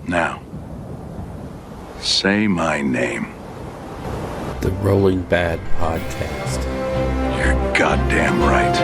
Now, say my name. The Rolling Bad Podcast. You're goddamn right.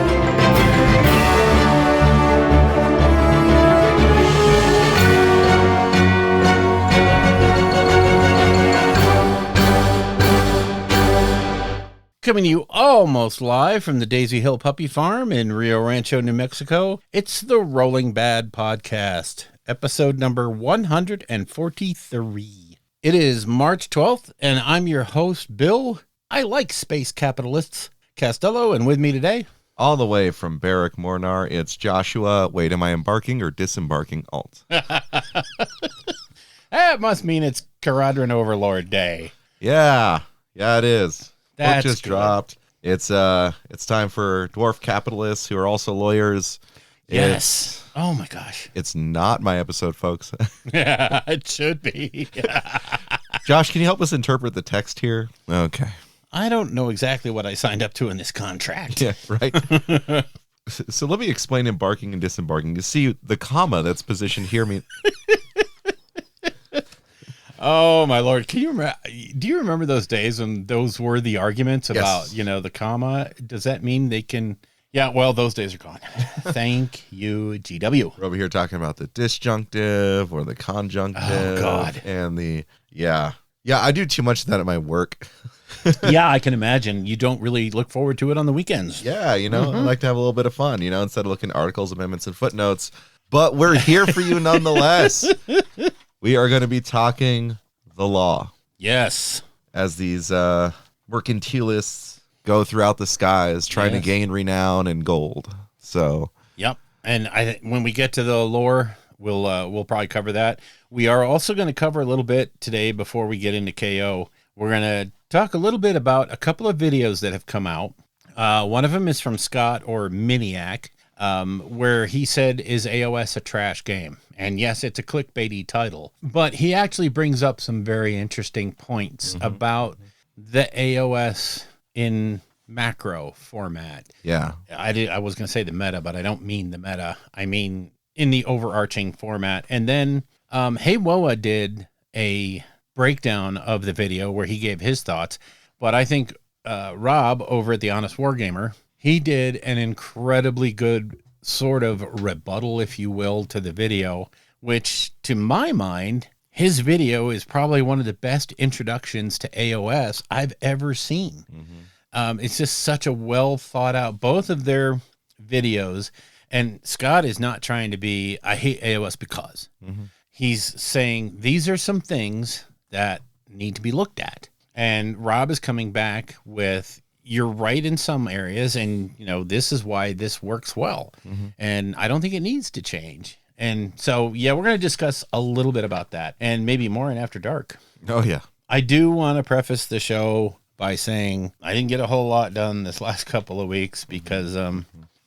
Coming to you almost live from the Daisy Hill Puppy Farm in Rio Rancho, New Mexico, it's the Rolling Bad Podcast, episode number 143. It is March 12th, and I'm your host, Bill. I like space capitalists, Costello, and with me today, all the way from Barrack Mornar, it's Joshua. Wait, am I embarking or disembarking? Alt. That must mean it's Karadron Overlord Day. Yeah, it is. That's just good. Dropped. It's time for dwarf capitalists who are also lawyers. Yes. Oh my gosh. It's not my episode, folks. Yeah, it should be. Josh, can you help us interpret the text here? Okay. I don't know exactly what I signed up to in this contract. Yeah, right. So let me explain embarking and disembarking. You see, the comma that's positioned here means. Oh my Lord! Do you remember those days when those were the arguments about, Yes. the comma? Does that mean they can? Yeah, well, those days are gone. Thank you, GW. We're over here talking about the disjunctive or the conjunctive. Oh God! And the yeah. I do too much of that at my work. Yeah, I can imagine. You don't really look forward to it on the weekends. Yeah, I like to have a little bit of fun, instead of looking at articles, amendments, and footnotes. But we're here for you nonetheless. We are going to be talking the law. Yes. As these mercantilists go throughout the skies trying to gain renown and gold. So. Yep. And when we get to the lore, we'll probably cover that. We are also going to cover a little bit today before we get into KO. We're going to talk a little bit about a couple of videos that have come out. One of them is from Scott or Miniac, where he said, is AOS a trash game? And yes, it's a clickbaity title, but he actually brings up some very interesting points about the AOS in macro format. Yeah. I was going to say the meta, but I don't mean the meta. I mean in the overarching format. And then Hey Woa did a breakdown of the video where he gave his thoughts, but I think Rob over at the Honest Wargamer, he did an incredibly good sort of rebuttal, if you will, to the video, which to my mind, his video is probably one of the best introductions to AOS I've ever seen. It's just such a well thought out, both of their videos. And Scott is not trying to be, I hate AOS because he's saying these are some things that need to be looked at. And Rob is coming back with, you're right in some areas, and this is why this works well. And I don't think it needs to change. And so, we're going to discuss a little bit about that and maybe more in After Dark. Oh, yeah. I do want to preface the show by saying I didn't get a whole lot done this last couple of weeks because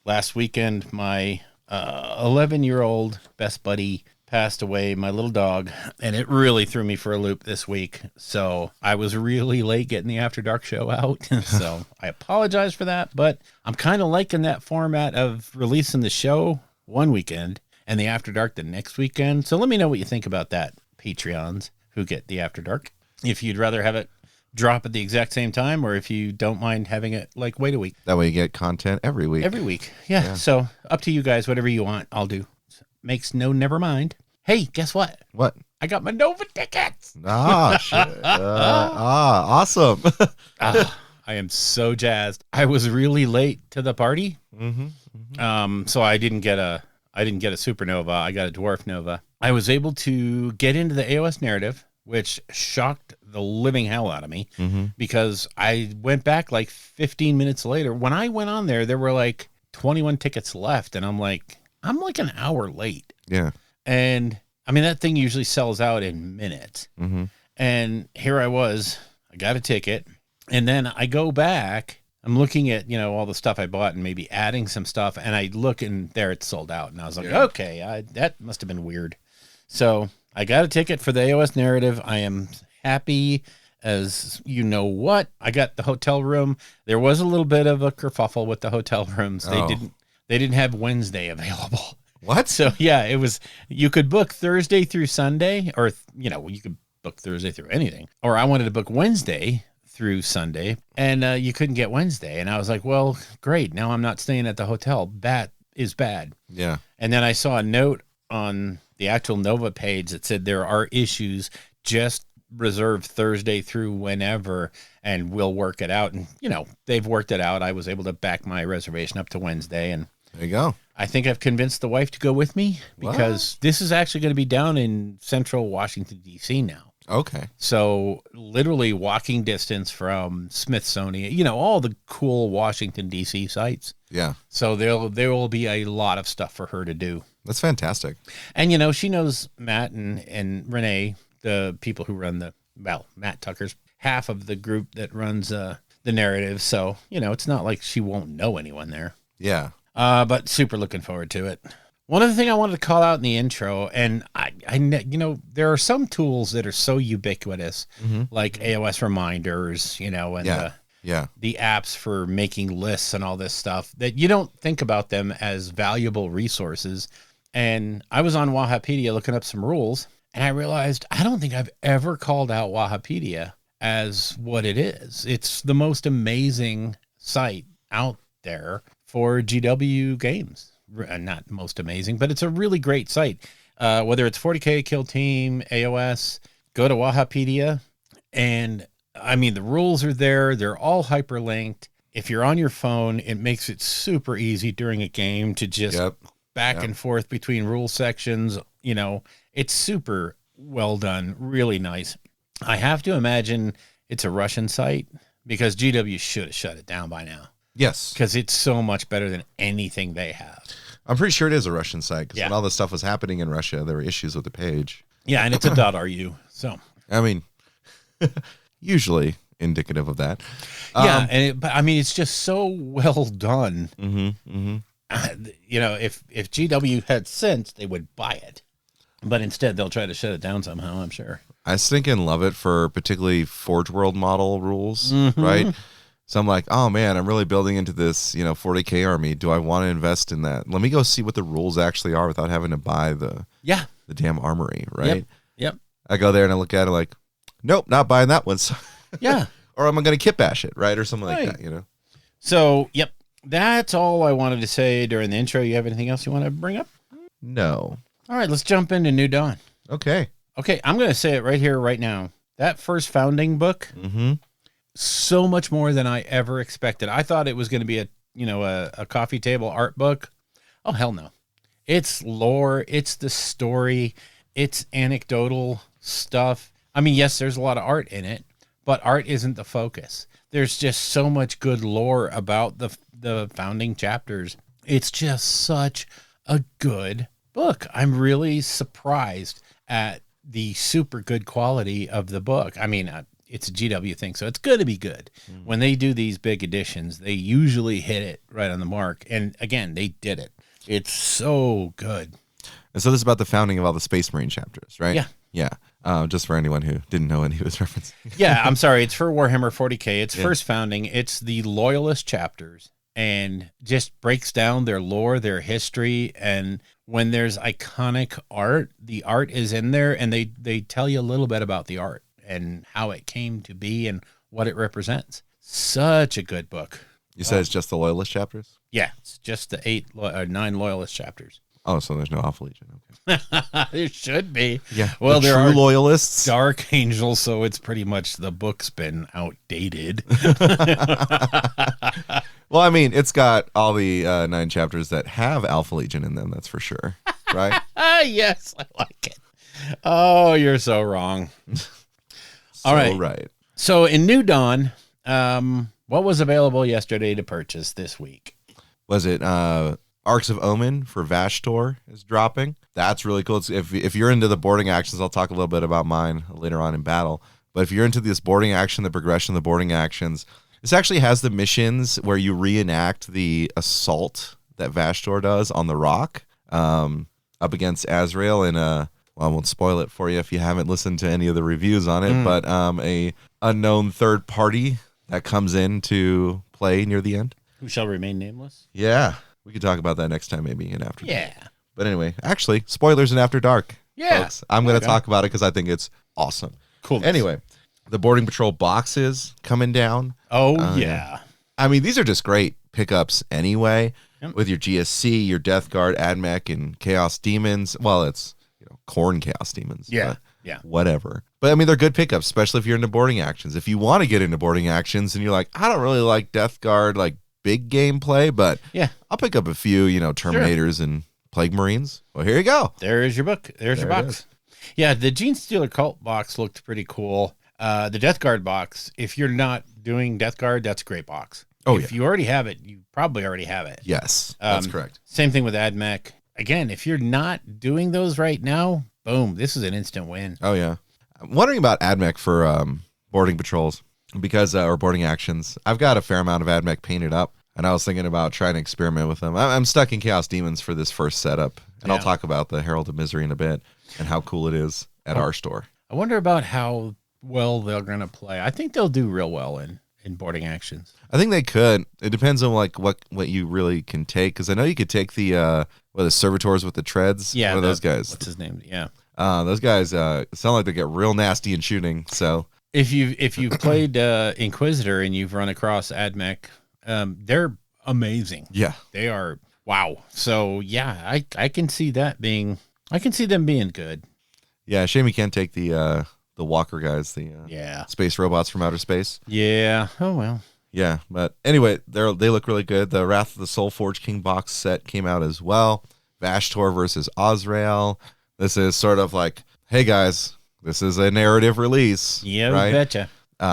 last weekend, my 11-year-old best buddy passed away, my little dog, and it really threw me for a loop this week. So I was really late getting the After Dark show out. So I apologize for that, but I'm kind of liking that format of releasing the show one weekend and the After Dark the next weekend. So let me know what you think about that, Patreons who get the After Dark. If you'd rather have it drop at the exact same time, or if you don't mind having it wait a week. That way you get content every week. Every week. Yeah. So up to you guys, whatever you want, I'll do. Makes no never mind. Hey, guess what? What? I got my Nova tickets. Ah, shit. Awesome. I am so jazzed. I was really late to the party. So I didn't get a supernova. I got a dwarf nova. I was able to get into the AOS narrative, which shocked the living hell out of me because I went back 15 minutes later. When I went on there were 21 tickets left, and I'm an hour late. Yeah. And I mean, that thing usually sells out in minutes. And here I was, I got a ticket, and then I go back, I'm looking at, all the stuff I bought and maybe adding some stuff, and I look and there it's sold out. And I was like, okay, that must have been weird. So I got a ticket for the AOS narrative. I am happy as what. I got the hotel room. There was a little bit of a kerfuffle with the hotel rooms. They didn't have Wednesday available. What? So yeah, it was, you could book Thursday through Sunday, or, you could book Thursday through anything. Or I wanted to book Wednesday through Sunday, and you couldn't get Wednesday. And I was like, well, great. Now I'm not staying at the hotel. That is bad. Yeah. And then I saw a note on the actual Nova page that said there are issues, just reserve Thursday through whenever, and we'll work it out. And, they've worked it out. I was able to back my reservation up to Wednesday, and There you go. I think I've convinced the wife to go with me, because this is actually going to be down in central Washington, D.C. now. Okay. So literally walking distance from Smithsonian, all the cool Washington, D.C. sites. Yeah. So there will be a lot of stuff for her to do. That's fantastic. And, she knows Matt and Renee, the people who run Matt Tucker's half of the group that runs the narrative. So, it's not like she won't know anyone there. Yeah. But super looking forward to it. One other thing I wanted to call out in the intro, and I there are some tools that are so ubiquitous, like AOS reminders, and the apps for making lists and all this stuff, that you don't think about them as valuable resources. And I was on Wahapedia looking up some rules, and I realized I don't think I've ever called out Wahapedia as what it is. It's the most amazing site out there for GW games. Not most amazing, but it's a really great site. Whether it's 40K, Kill Team, AOS, go to Wahapedia. And I mean, the rules are there. They're all hyperlinked. If you're on your phone, it makes it super easy during a game to just back and forth between rule sections. It's super well done. Really nice. I have to imagine it's a Russian site, because GW should have shut it down by now. Yes. Because it's so much better than anything they have. I'm pretty sure it is a Russian site, because when all this stuff was happening in Russia, there were issues with the page. Yeah, and it's a .ru. So I mean, usually indicative of that. Yeah, but it's just so well done. If GW had sense, they would buy it. But instead, they'll try to shut it down somehow, I'm sure. I think and love it for particularly Forge World model rules, right? So I'm like, oh man, I'm really building into this, 40K army. Do I want to invest in that? Let me go see what the rules actually are without having to buy the damn armory, right? Yep. I go there and I look at it like, nope, not buying that one. So Yeah. Or am I going to kit bash it, right? Or something like that, So, yep. That's all I wanted to say during the intro. You have anything else you want to bring up? No. All right, let's jump into New Dawn. Okay, I'm going to say it right here, right now. That first founding book, so much more than I ever expected. I thought it was going to be a coffee table art book. Oh, hell no. It's lore. It's the story. It's anecdotal stuff. I mean, yes, there's a lot of art in it, but art isn't the focus. There's just so much good lore about the founding chapters. It's just such a good book. I'm really surprised at the super good quality of the book. I mean, it's a GW thing, so it's going to be good. When they do these big editions, they usually hit it right on the mark. And again, they did it. It's so good. And so this is about the founding of all the Space Marine chapters, right? Yeah. Yeah. Just for anyone who didn't know what he was referencing. Yeah, I'm sorry. It's for Warhammer 40K. It's first founding. It's the Loyalist chapters, and just breaks down their lore, their history. And when there's iconic art, the art is in there, and they tell you a little bit about the art and how it came to be and what it represents. Such a good book. You said it's just the Loyalist chapters? Yeah, it's just the 9 Loyalist chapters. Oh, so there's no Alpha Legion. Okay. There should be. Yeah. Well, there true are Loyalists. Dark Angel, so it's pretty much the book's been outdated. Well, I mean, it's got all the 9 chapters that have Alpha Legion in them. That's for sure. Right? Yes, I like it. Oh, you're so wrong. All right. Right. So in New Dawn, what was available yesterday to purchase this week? Was it Arcs of Omen for Vashtor is dropping? That's really cool. It's, if you're into the boarding actions, I'll talk a little bit about mine later on in battle. But if you're into this boarding action, the progression of the boarding actions, this actually has the missions where you reenact the assault that Vashtor does on the rock up against Azrael in a, well, I won't spoil it for you if you haven't listened to any of the reviews on it, but a unknown third party that comes in to play near the end. Who shall remain nameless? Yeah. We could talk about that next time, maybe in after. Yeah. But anyway, actually, spoilers in After Dark. Yeah. Folks. I'm going to Okay. talk about it because I think it's awesome. Cool. Anyway, the Boarding Patrol boxes coming down. Oh, yeah. I mean, these are just great pickups anyway. Yep. With your GSC, your Death Guard, AdMech, and Chaos Demons. Well, it's Corn Chaos Demons. Yeah. but Yeah. whatever. But I mean, they're good pickups, especially if you're into boarding actions. If you want to get into boarding actions and you're like, I don't really like Death Guard, like big gameplay, but Yeah. I'll pick up a few, Terminators and Plague Marines. Well, here you go. There is your book. There's your There it box. Yeah, the Gene Stealer Cult box looked pretty cool. The Death Guard box, if you're not doing Death Guard, that's a great box. Oh, if you already have it, you probably already have it. Yes, that's correct. Same thing with AdMech. Again, if you're not doing those right now, boom, this is an instant win. Oh, yeah. I'm wondering about AdMech for boarding patrols because or boarding actions. I've got a fair amount of AdMech painted up, and I was thinking about trying to experiment with them. I'm stuck in Chaos Demons for this first setup, and I'll talk about the Herald of Misery in a bit and how cool it is at our store. I wonder about how well they're going to play. I think they'll do real well in boarding actions. I think they could. It depends on like what you really can take, because I know you could take the servitors with the treads. Yeah, what are those guys? What's his name? Yeah. Those guys sound like they get real nasty in shooting. So If you've played Inquisitor and you've run across AdMech, they're amazing. yeah, They are wow. So yeah, I can see that being. I can see them being good. yeah. Shame you can't take the Walker guys, the Yeah. space robots from outer space. Yeah. Oh well. Yeah, but anyway, they look really good. The Wrath of the Soulforge King box set came out as well. Vashtor versus Azrael. This is sort of like, hey guys, this is a narrative release. Yeah, right? betcha.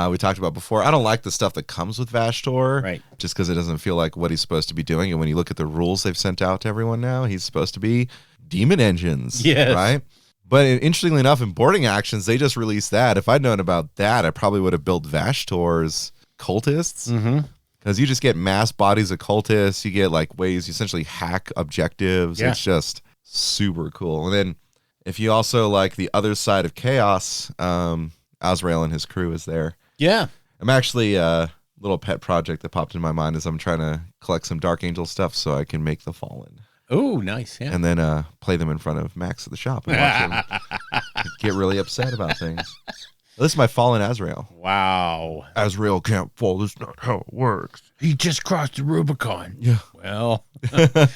We talked about before. I don't like the stuff that comes with Vashtor, Right. just because it doesn't feel like what he's supposed to be doing. And when you look at the rules they've sent out to everyone now, he's supposed to be demon engines, Yes. right? But interestingly enough, in boarding actions, they just released that. If I'd known about that, I probably would have built Vashtor's cultists, because you just get mass bodies of cultists. You get like ways you essentially hack objectives. Yeah. It's just super cool. And then if you also like the other side of chaos, Azrael and his crew is there. Yeah. I'm actually a little pet project that popped in my mind is I'm trying to collect some Dark Angel stuff so I can make the Fallen Oh, nice. Yeah. and then play them in front of Max at the shop and watch him get really upset about things. This is my Fallen Azrael. Wow. Azrael can't fall. That's not how it works. He just crossed the Rubicon. Yeah. Well,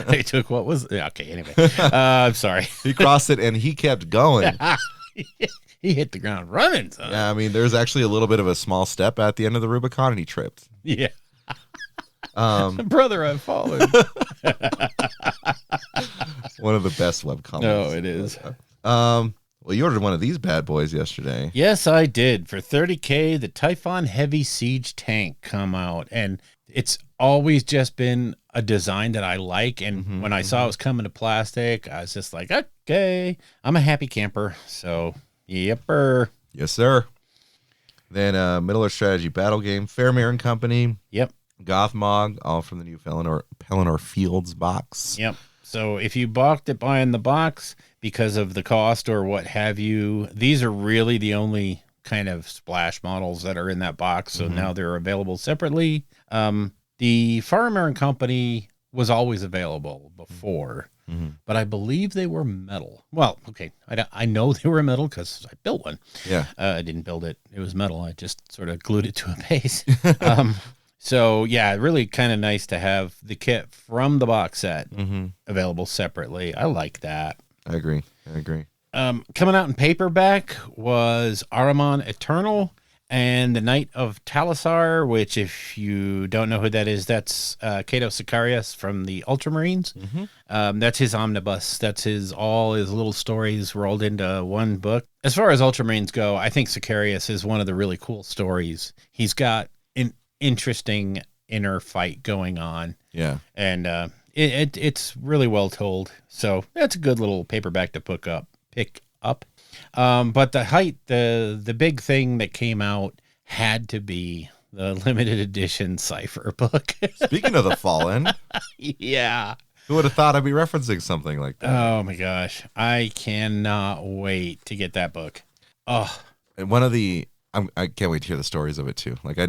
they took what was okay. Anyway, I'm sorry. He crossed it and he kept going. He hit the ground running, son. Yeah, I mean, there's actually a little bit of a small step at the end of the Rubicon and he tripped. Yeah. Brother, I've fallen. One of the best web comments. No, it is. Well, you ordered one of these bad boys yesterday. Yes, I did. For $30K, the Typhon Heavy Siege tank come out, and it's always just been a design that I like. And when I saw it was coming to plastic, I was just like, okay, I'm a happy camper. So, yepper. Yes, sir. Then Middle-earth Strategy Battle Game, Fairmere and Company, Yep. Gothmog, all from the new Pelennor Fields box. Yep. So if you balked at buying the box because of the cost or what have you, these are really the only kind of splash models that are in that box. So now they're available separately. The Farmer and Company was always available before, but I believe they were metal. Well, okay. I know they were metal because I built one. Yeah. I didn't build it. It was metal. I just sort of glued it to a base. So, yeah, really kind of nice to have the kit from the box set available separately. I like that. I agree. Coming out in paperback was Ahriman Eternal and the Knight of Talisar, which, if you don't know who that is, that's Cato Sicarius from the Ultramarines. That's his omnibus. That's all his little stories rolled into one book. As far as Ultramarines go, I think Sicarius is one of the really cool stories. He's got an interesting inner fight going on. Yeah. And it's really well told. So that's a good little paperback to pick up. But the big thing that came out had to be the limited edition Cypher book. Speaking of the Fallen, yeah. Who would have thought I'd be referencing something like that? Oh my gosh. I cannot wait to get that book. Oh. And one of the I can't wait to hear the stories of it too. Like I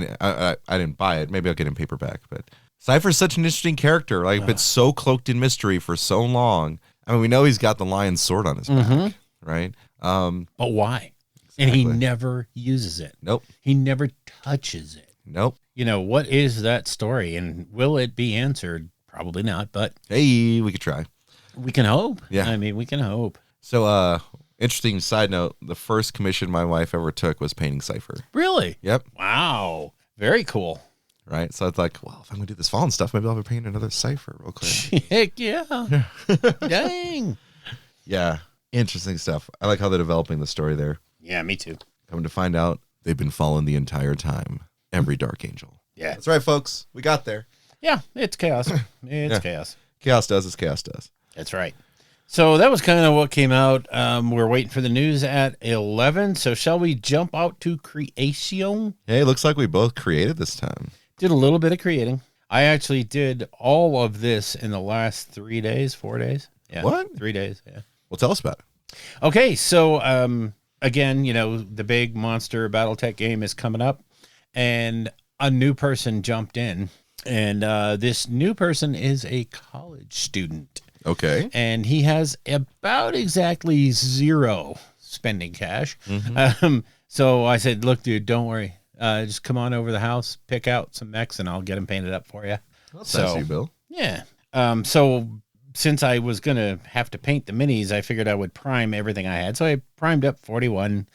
didn't buy it. Maybe I'll get it in paperback. But Cypher's such an interesting character. Like, been so cloaked in mystery for so long. I mean, we know he's got the lion's sword on his back, right? But why? Exactly. And he never uses it. Nope. He never touches it. Nope. You know, what is that story? And will it be answered? Probably not, but Hey, we could try. we can hope. Yeah. I mean, we can hope. So, interesting side note, the first commission my wife ever took was painting Cypher. Really? Yep. Wow. Very cool. Right? So it's like, well, if I'm going to do this fallen stuff, maybe I'll have to paint another Cypher real quick. Heck yeah. Dang. Yeah. Interesting stuff. I like how they're developing the story there. Yeah, me too. Coming to find out, they've been fallen the entire time. Every Dark Angel. Yeah. That's right, folks. We got there. Yeah, it's chaos. It's Yeah. chaos. Chaos does as chaos does. That's right. So that was kind of what came out. We're waiting for the news at 11. So shall we jump out to creation? Hey, looks like we both created this time. Did a little bit of creating. I actually did all of this in the last 3 days, 4 days. Yeah. What? 3 days. Yeah. Well, tell us about it. Okay. So, again, you know, the big monster Battletech game is coming up, and a new person jumped in, and this new person is a college student. Okay. And he has about exactly 0 spending cash. So I said, look, dude, don't worry. Just come on over to the house, pick out some mechs, and I'll get them painted up for you. That's nice of you, Bill. Yeah. So since I was going to have to paint the minis, I figured I would prime everything I had. So I primed up 41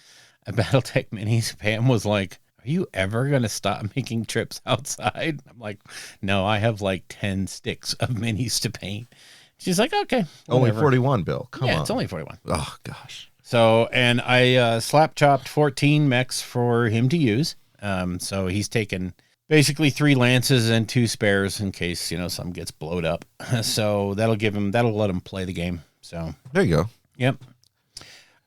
Battletech minis. Pam was like, are you ever going to stop making trips outside? I'm like, no, I have like 10 sticks of minis to paint. She's like, okay. Only whatever. 41, Bill. Come on. Yeah, it's only 41. Oh, gosh. So, and I slap chopped 14 mechs for him to use. So he's taken basically 3 lances and 2 spares in case, you know, something gets blowed up. So that'll let him play the game. So There you go. yep.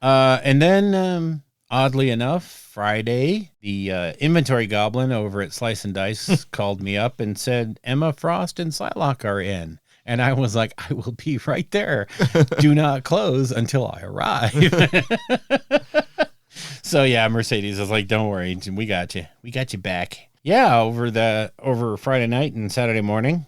And then, oddly enough, Friday, the inventory goblin over at Slice and Dice called me up and said, Emma Frost and Psylocke are in. And I was like, I will be right there. Do not close until I arrive. So yeah, Mercedes is like, don't worry, we got you. We got you back. Yeah, over Friday night and Saturday morning,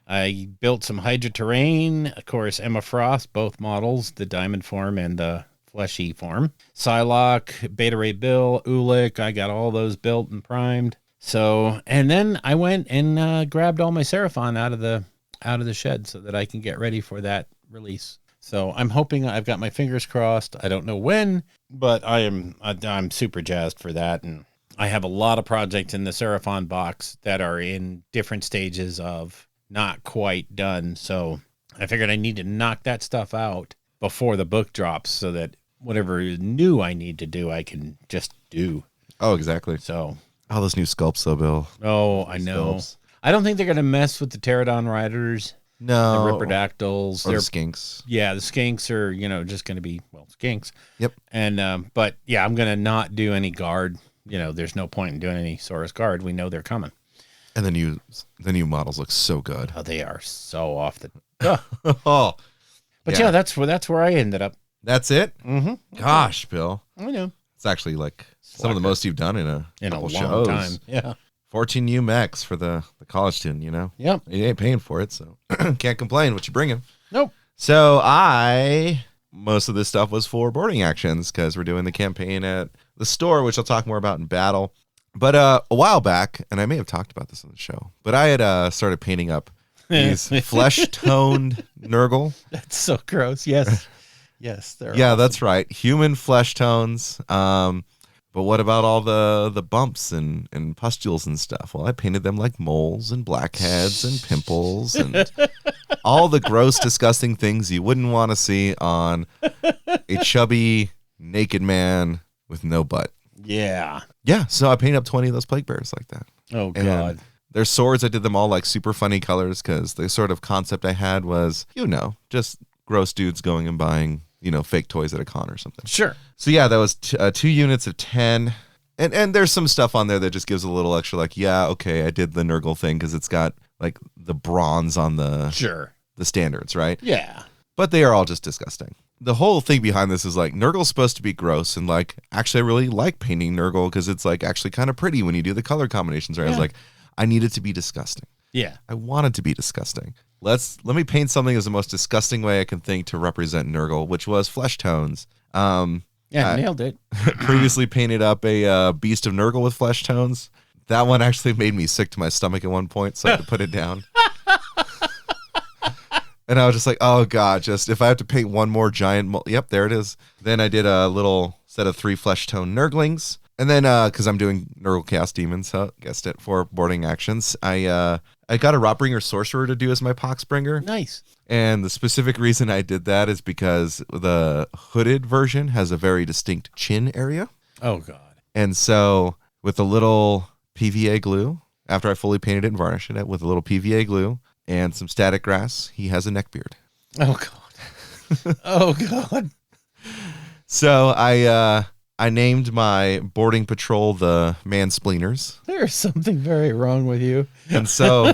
I built some Hydra terrain. Of course, Emma Frost, both models, the diamond form and the fleshy form. Psylocke, Beta Ray Bill, Ulick, I got all those built and primed. So, and then I went and grabbed all my Seraphon out of the shed so that I can get ready for that release. So I'm hoping, I've got my fingers crossed. I don't know when, but I'm super jazzed for that. And I have a lot of projects in the Seraphon box that are in different stages of not quite done. So I figured I need to knock that stuff out before the book drops so that whatever new I need to do, I can just do. Oh, exactly. So, Oh, those new sculpts, though, Bill. oh, I know. Sculpts. I don't think they're going to mess with the Pterodon Riders, No. the Riperdactyls. Or They're the skinks. Yeah, the skinks are, you know, just going to be, well, skinks. Yep. And, but yeah, I'm going to not do any guard. You know, there's no point in doing any Saurus guard. We know they're coming. And the new models look so good. Oh, they are so off the. Oh, But yeah, that's where I ended up. That's it? Mm-hmm. Gosh, Bill. I know. It's actually like some of the most you've done in a long shows. time. Yeah. 14 new mechs for the college student, you know? Yep. You ain't paying for it, so can't complain what you bring him. Nope. So most of this stuff was for boarding actions because we're doing the campaign at the store, which I'll talk more about in battle. But a while back, and I may have talked about this on the show, but I had started painting up these flesh-toned Nurgle. That's so gross. Yes. Yes. They're Yeah, awesome. that's right. Human flesh tones. But what about all the bumps and pustules and stuff? Well, I painted them like moles and blackheads and pimples and all the gross, disgusting things you wouldn't want to see on a chubby, naked man with no butt. Yeah. Yeah, so I painted up 20 of those plague bears like that. Oh, And God. their swords, I did them all like super funny colors because the sort of concept I had was, just gross dudes going and buying, fake toys at a con or something. Sure. So yeah, that was 2 units of 10. And there's some stuff on there that just gives a little extra, like, yeah, okay, I did the Nurgle thing because it's got like the bronze on the standards, right? Yeah. But they are all just disgusting. The whole thing behind this is like Nurgle's supposed to be gross, and like actually I really like painting Nurgle because it's like actually kind of pretty when you do the color combinations, right? I was like, I need it to be disgusting. Yeah. I want it to be disgusting. let me paint something as the most disgusting way I can think to represent Nurgle, which was flesh tones. Nailed it. Previously painted up a beast of Nurgle with flesh tones. That one actually made me sick to my stomach at one point, so I had to put it down. And I was just like, oh God, just if I have to paint one more giant, yep, there it is. Then I did a little set of 3 flesh tone Nurglings. And then, because I'm doing Nurgle Chaos Demons, guessed it, for boarding actions, I got a Rotbringer Sorcerer to do as my Poxbringer. Nice. And the specific reason I did that is because the hooded version has a very distinct chin area. Oh God. And so with a little PVA glue, after I fully painted it and varnished it with a little PVA glue and some static grass, he has a neck beard. Oh God. Oh God. So I named my boarding patrol the Mansplainers. There's something very wrong with you. And so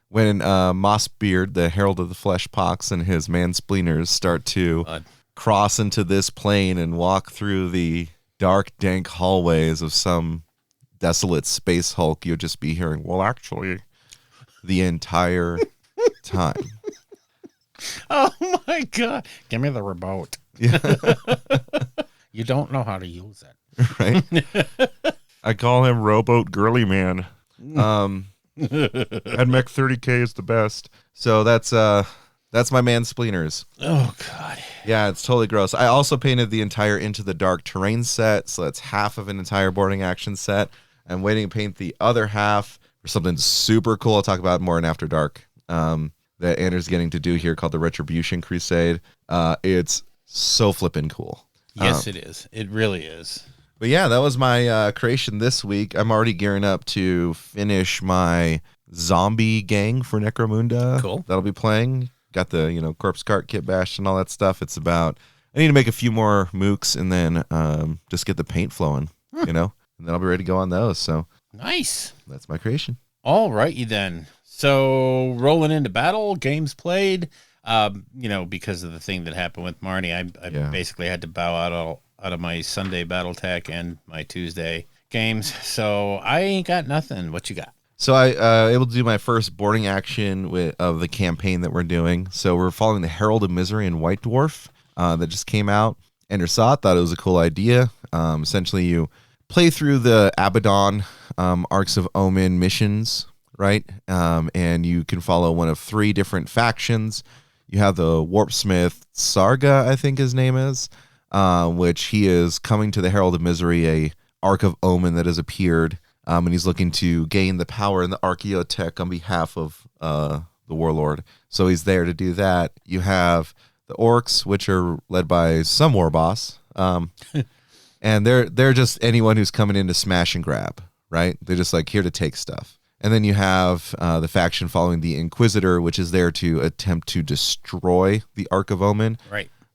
when Mossbeard, the Herald of the Flesh Pox, and his Mansplainers start to cross into this plane and walk through the dark, dank hallways of some desolate space Hulk, you'll just be hearing, well, actually, the entire time. Oh my God. Give me the remote. Yeah. You don't know how to use it. Right? I call him Rowboat Girly Man. And Mech 30K is the best. So that's my Mansplainers. Oh God. Yeah, it's totally gross. I also painted the entire Into the Dark terrain set, so that's half of an entire boarding action set. I'm waiting to paint the other half for something super cool. I'll talk about more in After Dark. That Andrew's getting to do here called the Retribution Crusade. It's so flippin' cool. Yes, it is. It really is. But yeah, that was my creation this week. I'm already gearing up to finish my zombie gang for Necromunda. Cool. That'll be playing. Got the, corpse cart kit bashed and all that stuff. It's about, I need to make a few more mooks and then just get the paint flowing, and then I'll be ready to go on those. So nice. That's my creation. All righty then. So rolling into battle, games played. Because of the thing that happened with Marnie, I basically had to bow out of my Sunday BattleTech and my Tuesday games. So I ain't got nothing. What you got? So I able to do my first boarding action of the campaign that we're doing. So we're following the Herald of Misery and White Dwarf that just came out. Andrew saw it, thought it was a cool idea. Essentially, you play through the Abaddon Arcs of Omen missions, right? And you can follow one of 3 different factions. You have the Warpsmith Sarga, I think his name is, which he is coming to the Herald of Misery, a Arc of Omen that has appeared, and he's looking to gain the power in the Archaeotech on behalf of the Warlord. So he's there to do that. You have the Orcs, which are led by some war boss, and they're just anyone who's coming in to smash and grab, right? They're just like here to take stuff. And then you have the faction following the Inquisitor, which is there to attempt to destroy the Ark of Omen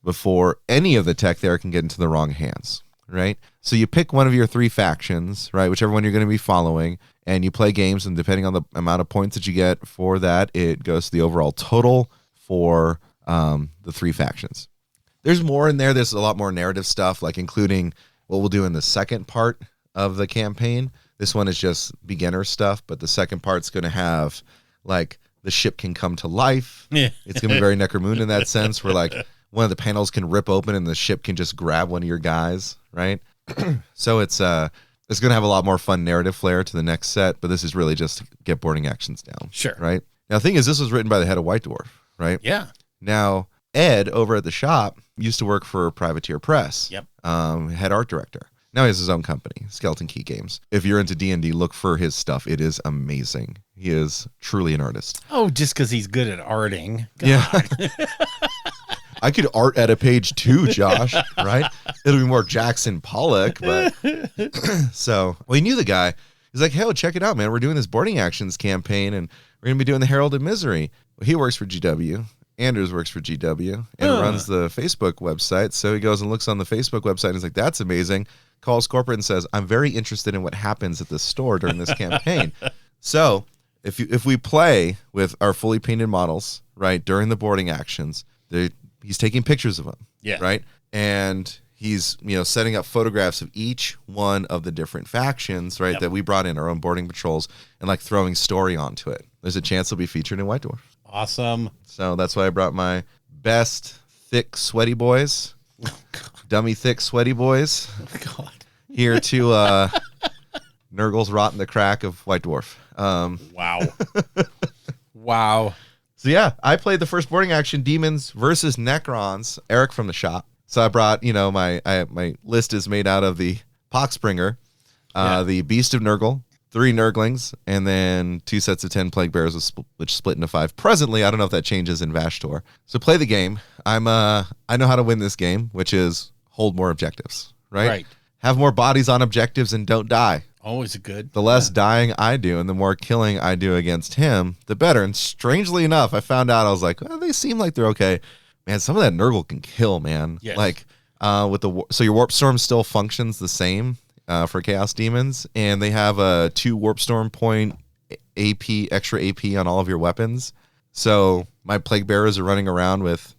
before any of the tech there can get into the wrong hands, right? So you pick one of your 3 factions, right, whichever one you're going to be following, and you play games, and depending on the amount of points that you get for that, it goes to the overall total for the 3 factions. There's more in there. There's a lot more narrative stuff, like including what we'll do in the second part of the campaign. This one is just beginner stuff, but the second part's going to have, like, the ship can come to life. Yeah. It's going to be very Necromunda in that sense, where, like, one of the panels can rip open and the ship can just grab one of your guys, right? So it's going to have a lot more fun narrative flair to the next set, but this is really just to get boarding actions down. Sure. Right? Now, the thing is, this was written by the head of White Dwarf, right? Yeah. Now, Ed, over at the shop, used to work for Privateer Press. Yep. Head art director. Now he has his own company, Skeleton Key Games. If you're into D&D, look for his stuff. It is amazing. He is truly an artist. Oh, just because he's good at arting. God. Yeah. I could art at a page too, Josh, right? It'll be more Jackson Pollock, but so, well, he knew the guy. He's like, hey, check it out, man. We're doing this boarding actions campaign, and we're going to be doing the Herald of Misery. Well, he works for GW. Andrews works for GW and runs the Facebook website. So he goes and looks on the Facebook website and he's like, that's amazing. Calls corporate and says, I'm very interested in what happens at the store during this campaign. So if we play with our fully painted models, right, during the boarding actions, he's taking pictures of them, right? And he's, setting up photographs of each one of the different factions, right, that we brought in, our own boarding patrols, and like throwing story onto it. There's a chance it'll be featured in White Dwarf. Awesome. So that's why I brought my best thick sweaty boys, dummy thick sweaty boys, God. here to Nurgle's Rot in the Crack of White Dwarf. Wow. Wow. So yeah, I played the first boarding action, Demons versus Necrons, Eric from the shop. So I brought, my list is made out of the Poxbringer, the Beast of Nurgle, 3 Nurglings, and then 2 sets of 10 Plague Bearers, which split into 5. Presently, I don't know if that changes in Vashtor. So play the game. I know how to win this game, which is hold more objectives, right? Right. Have more bodies on objectives and don't die. Always a good. The less dying I do and the more killing I do against him, the better. And strangely enough, I found out, I was like, well, they seem like they're okay. Man, some of that Nurgle can kill, man. Yes. Like, so your Warp Storm still functions the same for Chaos Demons, and they have a 2 Warp Storm point extra AP on all of your weapons. So my Plague Bearers are running around with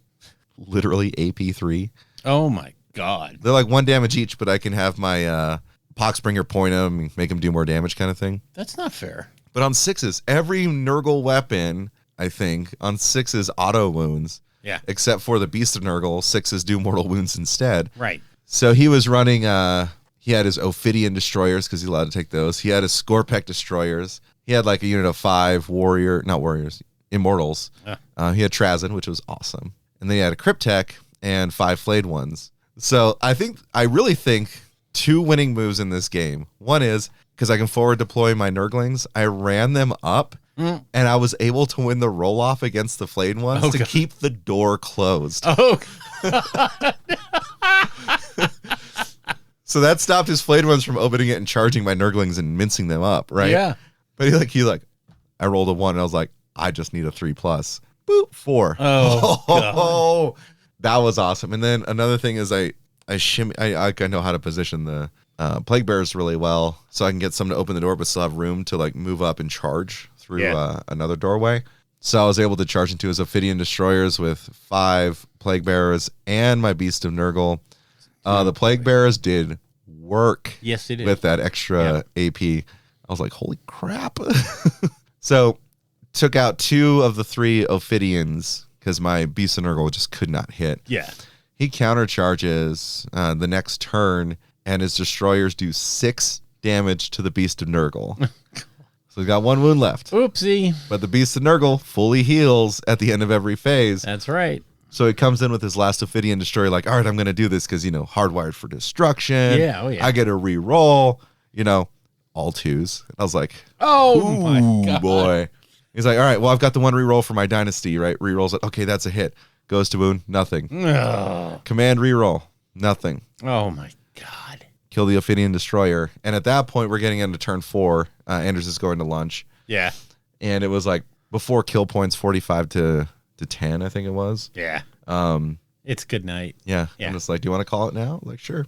literally AP 3. Oh my God. They're like 1 damage each, but I can have my Poxbringer point them and make them do more damage kind of thing. That's not fair. But on 6s, every Nurgle weapon, I think, on 6s auto wounds. Yeah. Except for the Beast of Nurgle, 6s do mortal wounds instead. Right. So he was running, he had his Ophidian Destroyers because he's allowed to take those. He had his Scorpec Destroyers. He had like a unit of 5 Immortals. He had Trazyn, which was awesome. And then he had a Cryptek and 5 Flayed Ones. So I really think 2 winning moves in this game. One is, because I can forward deploy my Nurglings, I ran them up and I was able to win the roll-off against the Flayed Ones to keep the door closed. Oh, So that stopped his Flayed Ones from opening it and charging my Nurglings and mincing them up, right? yeah. But I rolled a 1 and I was like, I just need a 3+. Boop, 4. Oh, That was awesome. And then another thing is I know how to position the Plague Bearers really well, so I can get some to open the door but still have room to like move up and charge through another doorway. So I was able to charge into his Ophidian Destroyers with 5 Plague Bearers and my Beast of Nurgle. The Plague Bearers did work. Yes, they did. With that extra AP. I was like, holy crap. So took out 2 of the 3 Ophidians because my Beast of Nurgle just could not hit. Yeah. He countercharges the next turn, and his Destroyers do 6 damage to the Beast of Nurgle. So he's got 1 wound left. Oopsie. But the Beast of Nurgle fully heals at the end of every phase. That's right. So he comes in with his last Ophidian Destroyer, like, all right, I'm going to do this because, hardwired for destruction. Yeah, oh yeah. I get a re-roll, all 2s. I was like, Oh my God. boy. He's like, all right, well, I've got the 1 re-roll for my Dynasty, right? Re-rolls it. Okay, that's a hit. Goes to wound, nothing. Ugh. Command re-roll, nothing. Oh my God. Kill the Ophidian Destroyer. And at that point, we're getting into turn 4. Anders is going to lunch. Yeah. And it was like before kill points, 45 to 10, I think it was. Yeah. It's good night. Yeah. Yeah. I'm just like, do you want to call it now? Like, sure.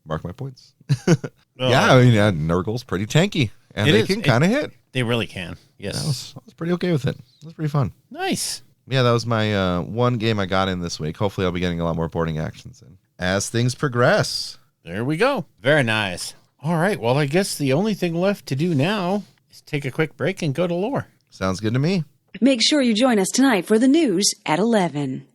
Mark my points. Yeah, I mean, Nurgle's pretty tanky. And they can kind of hit. They really can. Yes. I was pretty okay with it. It was pretty fun. Nice. Yeah, that was my one game I got in this week. Hopefully I'll be getting a lot more boarding actions in as things progress. There we go. Very nice. All right. Well, I guess the only thing left to do now is take a quick break and go to lore. Sounds good to me. Make sure you join us tonight for the news at 11.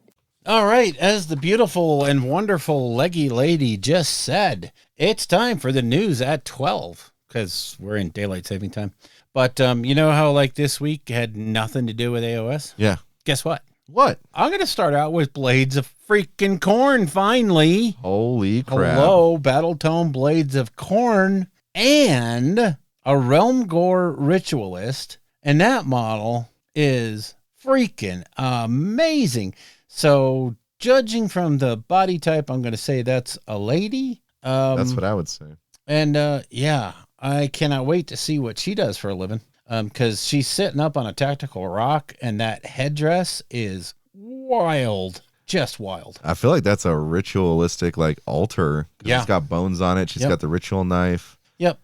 All right. As the beautiful and wonderful leggy lady just said, it's time for the news at 12 because we're in daylight saving time. But you know how like this week had nothing to do with AOS? Yeah. Guess what? What? I'm going to start out with Blades of freaking Corn, finally. Holy crap. Hello, Battletome Blades of Corn, and a Realm Gore Ritualist. And that model is freaking amazing. So, judging from the body type, I'm going to say that's a lady. That's what I would say. And yeah, I cannot wait to see what she does for a living. Because she's sitting up on a tactical rock, and that headdress is wild. Just wild. I feel like that's a ritualistic like altar. Yeah. It's got bones on it. She's got the ritual knife. Yep.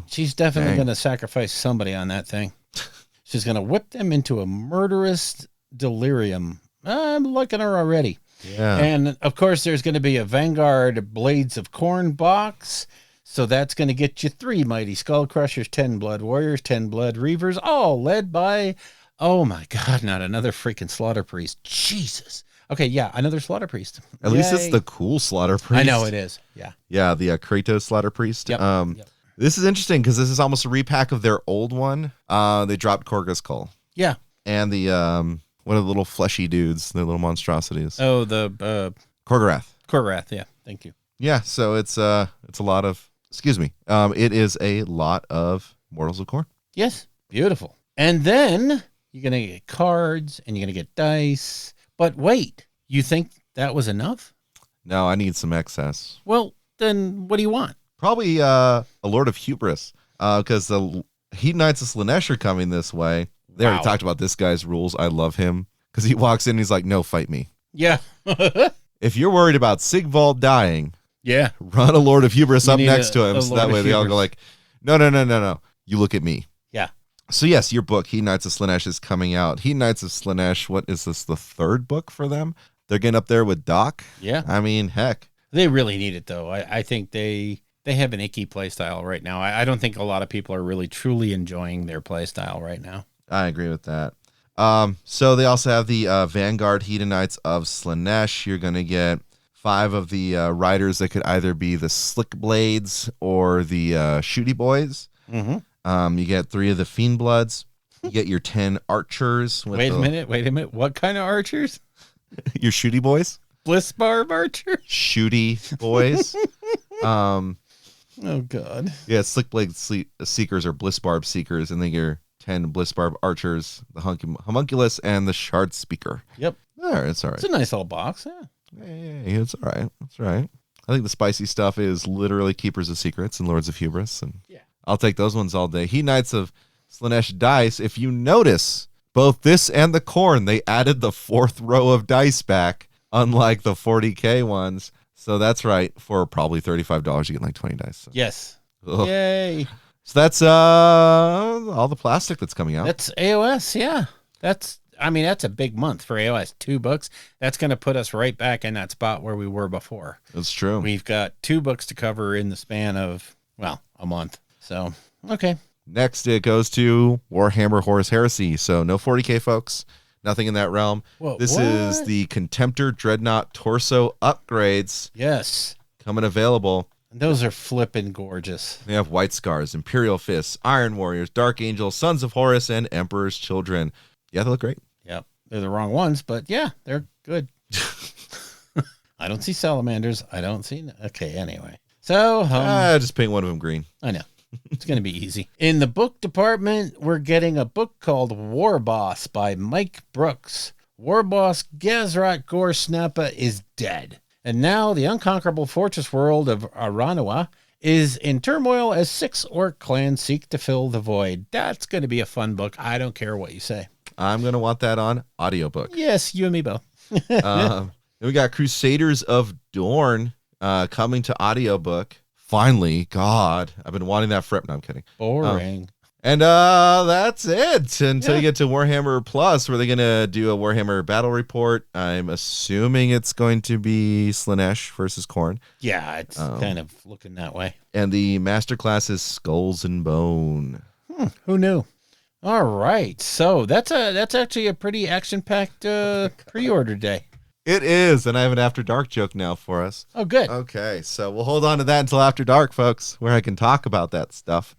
She's definitely going to sacrifice somebody on that thing. She's going to whip them into a murderous delirium. I'm liking her already. Yeah. And of course, there's going to be a Vanguard Blades of Corn box. So that's going to get you 3 Mighty Skull Crushers, 10 Blood Warriors, 10 Blood Reavers, all led by Oh my God, not another freaking slaughter priest. Jesus. Okay, yeah, another slaughter priest. At least it's Yay. the cool slaughter priest. I know it is. Yeah. Yeah, the Kratos slaughter priest. Yep. Yep. This is interesting because this is almost a repack of their old one. They dropped Korga's Cull Yeah. and the one of the little fleshy dudes, the little monstrosities. Oh, the Korgorath. Korgorath. Yeah. Thank you. Yeah, so it's a lot of it is a lot of Mortals of Khorne. Yes. Beautiful. And then you're going to get cards and you're going to get dice. But wait, you think that was enough? No, I need some excess. Well, then what do you want? Probably a Lord of Hubris, because the Heat Knights of Slaanesh are coming this way. They already talked about this guy's rules. I love him because he walks in and he's like, no, fight me. Yeah. If you're worried about Sigvald dying, Yeah. run a Lord of Hubris You up need next to a him. So Lord that of way they all Hubris. go like, no. You look at me. Yeah. So yes, your book, Heat Knights of Slaanesh, is coming out. Heat Knights of Slaanesh, what is this, the third book for them? They're getting up there with Doc. Yeah. I mean, heck. They really need it, though. I think they have an icky play style right now. I don't think a lot of people are really truly enjoying their play style right now. I agree with that. So they also have the Vanguard Hedonites of Slaanesh. You're going to get 5 of the riders that could either be the Slick Blades or the Shooty Boys. Mm-hmm. You get 3 of the Fiend Bloods. You get your 10 archers. With Wait a minute. What kind of archers? Your Shooty Boys. Bliss barb archers? Shooty Boys. Oh, God. Yeah, Slick Blade Seekers or Bliss Barb Seekers, and then your 10 Bliss Barb Archers, the Homunculus, and the Shard Speaker. Yep. All right, it's all right. It's a nice little box, yeah. Yeah, it's all right. It's all right. I think the spicy stuff is literally Keepers of Secrets and Lords of Hubris, and Yeah. I'll take those ones all day. Heat Knights of Slaanesh dice. If you notice, both this and the Khorne, they added the 4th row of dice back, unlike the 40K ones. So that's right. For probably $35, you get like 20 dice. So. Yes. Ugh. Yay. So that's all the plastic that's coming out. That's AOS, yeah. That's a big month for AOS. 2 books. That's going to put us right back in that spot where we were before. That's true. We've got 2 books to cover in the span of, a month. So, okay. Next, it goes to Warhammer Horus Heresy. So no 40K, folks. Nothing in that realm. Whoa, This what? is the Contemptor Dreadnought Torso upgrades Yes. coming available. Those are flippin' gorgeous. We have White Scars, Imperial Fists, Iron Warriors, Dark Angels, Sons of Horus, and Emperor's Children. Yeah, they look great. Yep. They're the wrong ones, but yeah, they're good. I don't see salamanders. I don't see... Okay, anyway. So, Just paint one of them green. I know. It's going to be easy. In the book department, we're getting a book called War Boss by Mike Brooks. War Boss Gazrat Gore Snappa is dead. And now the unconquerable fortress world of Aranawa is in turmoil as 6 orc clans seek to fill the void. That's going to be a fun book. I don't care what you say. I'm going to want that on audiobook. Yes, you and me both. Then we got Crusaders of Dorne coming to audiobook. Finally, God, I've been wanting that forever. No, I'm kidding. Boring. And that's it until you get to Warhammer Plus, where they're going to do a Warhammer battle report. I'm assuming it's going to be Slaanesh versus Khorne. Yeah, it's kind of looking that way. And the masterclass is Skulls and Bone. Who knew? All right. So that's actually a pretty action-packed pre-order day. It is, and I have an After Dark joke now for us. Oh, good. Okay, so we'll hold on to that until After Dark, folks, where I can talk about that stuff.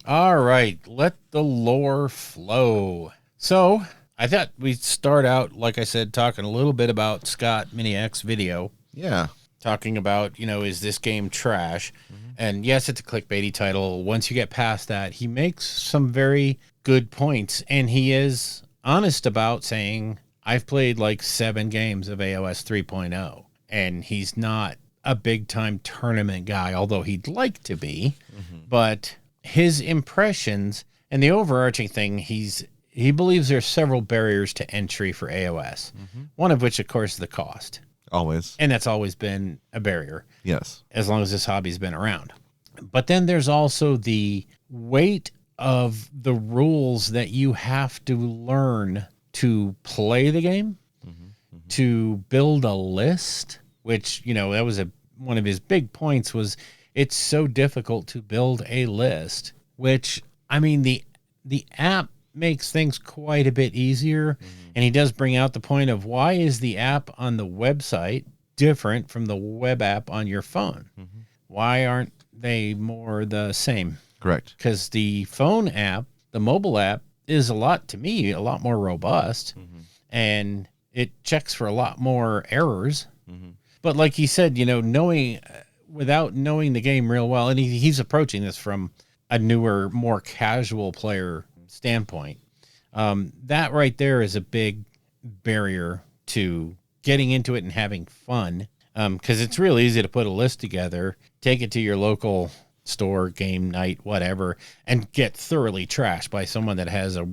All right. Let the lore flow. So I thought we'd start out, like I said, talking a little bit about Scott Miniak's video. Yeah. Talking about, is this game trash? And yes, it's a clickbaity title. Once you get past that, he makes some very good points. And he is honest about saying, I've played like 7 games of AOS 3.0. And he's not a big time tournament guy, although he'd like to be. But his impressions and the overarching thing, he believes there's several barriers to entry for AOS. One of which, of course, is the cost. Always. And that's always been a barrier. Yes. As long as this hobby's been around. But then there's also the weight of the rules that you have to learn to play the game, to build a list, which, that was one of his big points was it's so difficult to build a list, which, I mean, the app makes things quite a bit easier. And he does bring out the point of why is the app on the website different from the web app on your phone? Why aren't they more the same? Correct. Because the phone app, the mobile app, is a lot more robust, and it checks for a lot more errors. But like he said, without knowing the game real well, and he's approaching this from a newer, more casual player standpoint, that right there is a big barrier to getting into it and having fun. Because it's real easy to put a list together, take it to your local store, game night, whatever, and get thoroughly trashed by someone that has a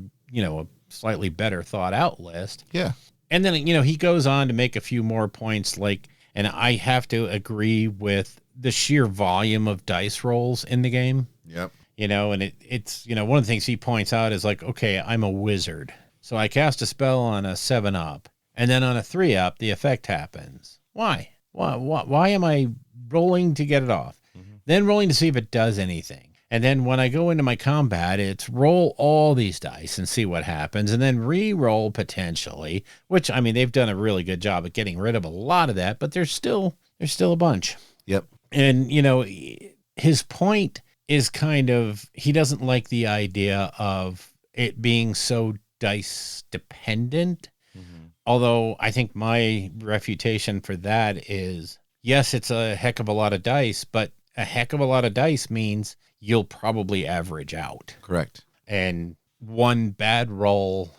slightly better thought out list. Yeah. And then, he goes on to make a few more points, and I have to agree with the sheer volume of dice rolls in the game. Yep. And it's one of the things he points out is okay, I'm a wizard. So I cast a spell on a 7-up, and then on a 3-up, the effect happens. Why? Why am I rolling to get it off? Then rolling to see if it does anything. And then when I go into my combat, it's roll all these dice and see what happens, and then re-roll potentially, which, I mean, they've done a really good job at getting rid of a lot of that, but there's still a bunch. Yep. And, his point is kind of, he doesn't like the idea of it being so dice dependent. Although I think my refutation for that is, yes, it's a heck of a lot of dice, but a heck of a lot of dice means you'll probably average out. Correct. And one bad roll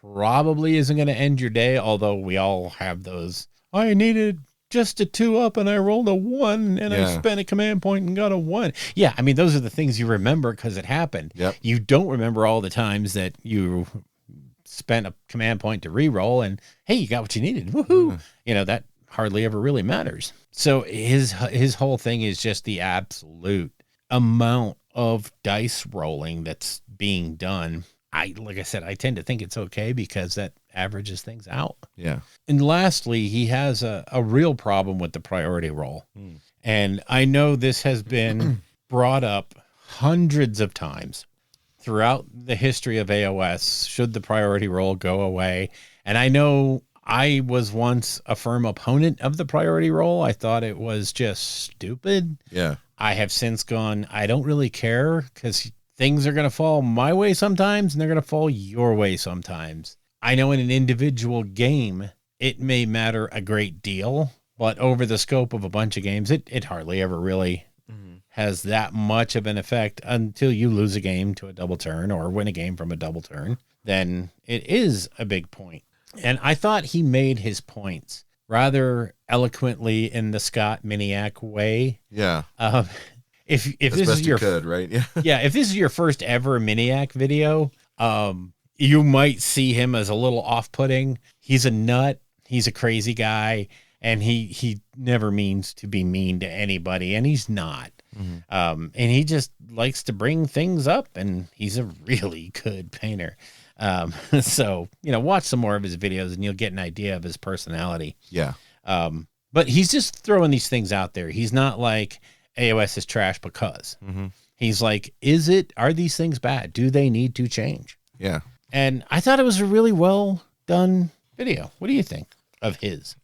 probably isn't going to end your day, although we all have those. I needed just a 2-up and I rolled a 1 and I spent a command point and got a 1. Yeah, I mean, those are the things you remember because it happened. Yep. You don't remember all the times that you spent a command point to re-roll and, hey, you got what you needed. Woohoo! That hardly ever really matters. So his whole thing is just the absolute amount of dice rolling that's being done. Like I said, I tend to think it's okay because that averages things out. Yeah. And lastly, he has a real problem with the priority roll. And I know this has been brought up hundreds of times throughout the history of AOS. Should the priority roll go away? And I know I was once a firm opponent of the priority roll. I thought it was just stupid. Yeah. I have since gone, I don't really care because things are going to fall my way sometimes and they're going to fall your way sometimes. I know in an individual game, it may matter a great deal, but over the scope of a bunch of games, it hardly ever really has that much of an effect until you lose a game to a double turn or win a game from a double turn. Then it is a big point. And I thought he made his points rather eloquently in the Scott Miniac way. Yeah. If As this best is your you could, right? Yeah. yeah, if this is your first ever Miniac video, you might see him as a little off-putting. He's a nut. He's a crazy guy, and he never means to be mean to anybody, and he's not. And he just likes to bring things up, and he's a really good painter. So, watch some more of his videos and you'll get an idea of his personality. Yeah. But he's just throwing these things out there. He's not like AOS is trash because. He's like, are these things bad? Do they need to change? Yeah. And I thought it was a really well done video. What do you think of his?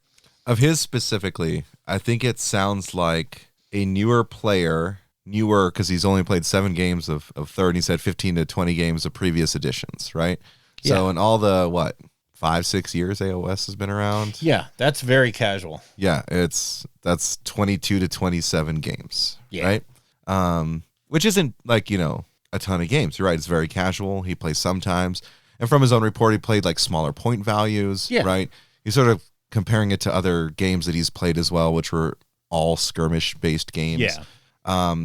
Of his specifically, I think it sounds like a newer player, because he's only played 7 games of third, and he said 15 to 20 games of previous editions, right? Yeah. So in all the, 5-6 years AOS has been around? Yeah, that's very casual. Yeah, that's 22 to 27 games, Yeah. right? Which isn't a ton of games. You're right, it's very casual. He plays sometimes. And from his own report, he played smaller point values, right? He's sort of comparing it to other games that he's played as well, which were all skirmish-based games. Yeah.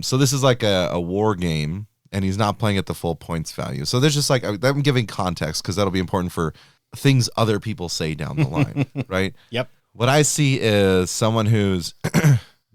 So this is like a war game, and he's not playing at the full points value. So there's just I'm giving context because that'll be important for things other people say down the line, right? Yep. What I see is someone who's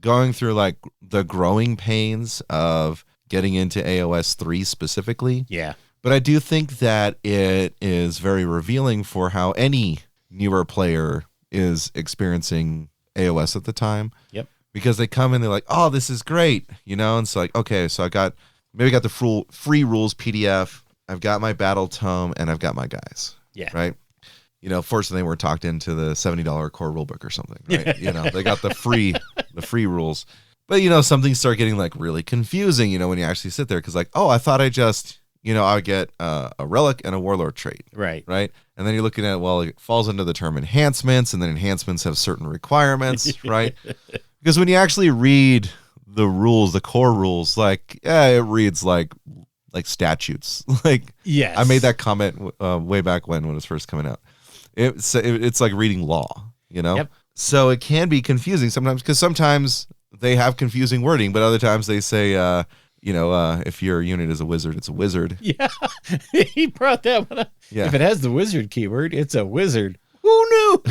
going through the growing pains of getting into AOS 3 specifically. Yeah. But I do think that it is very revealing for how any newer player is experiencing AOS at the time. Yep. because they come in, they're like, oh, this is great, you know? And so like, okay, so I got the free rules PDF. I've got my battle tome and I've got my guys. Yeah. Right. You know, fortunately, they were talked into the $70 core rulebook or something, right? You know, they got the free rules. But, you know, some things start getting like really confusing, you know, when you actually sit there. Because like, oh, I thought I just, you know, I would get a relic and a warlord trait. Right. Right. And then you're looking at, well, it falls under the term enhancements, and then enhancements have certain requirements, right? Because when you actually read the rules, the core rules, like, yeah, it reads like statutes. Like, Yes. I made that comment way back when it was first coming out. It's like reading law, you know? Yep. So it can be confusing sometimes, because sometimes they have confusing wording, but other times they say, you know, if your unit is a wizard, it's a wizard. Yeah. He brought that one up. Yeah. If it has the wizard keyword, it's a wizard. Who knew?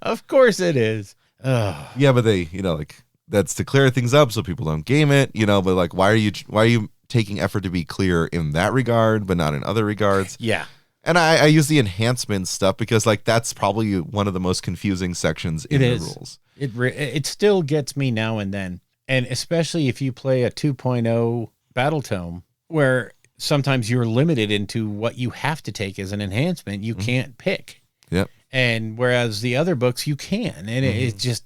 Of course it is. Oh. Yeah, but they, you know, like, that's to clear things up so people don't game it, you know, but like, why are you taking effort to be clear in that regard, but not in other regards? Yeah. And I use the enhancement stuff because like that's probably one of the most confusing sections in the rules. It still gets me now and then. And especially if you play a 2.0 battle tome where sometimes you're limited into what you have to take as an enhancement. You can't pick. Yep. And whereas the other books you can, and it just,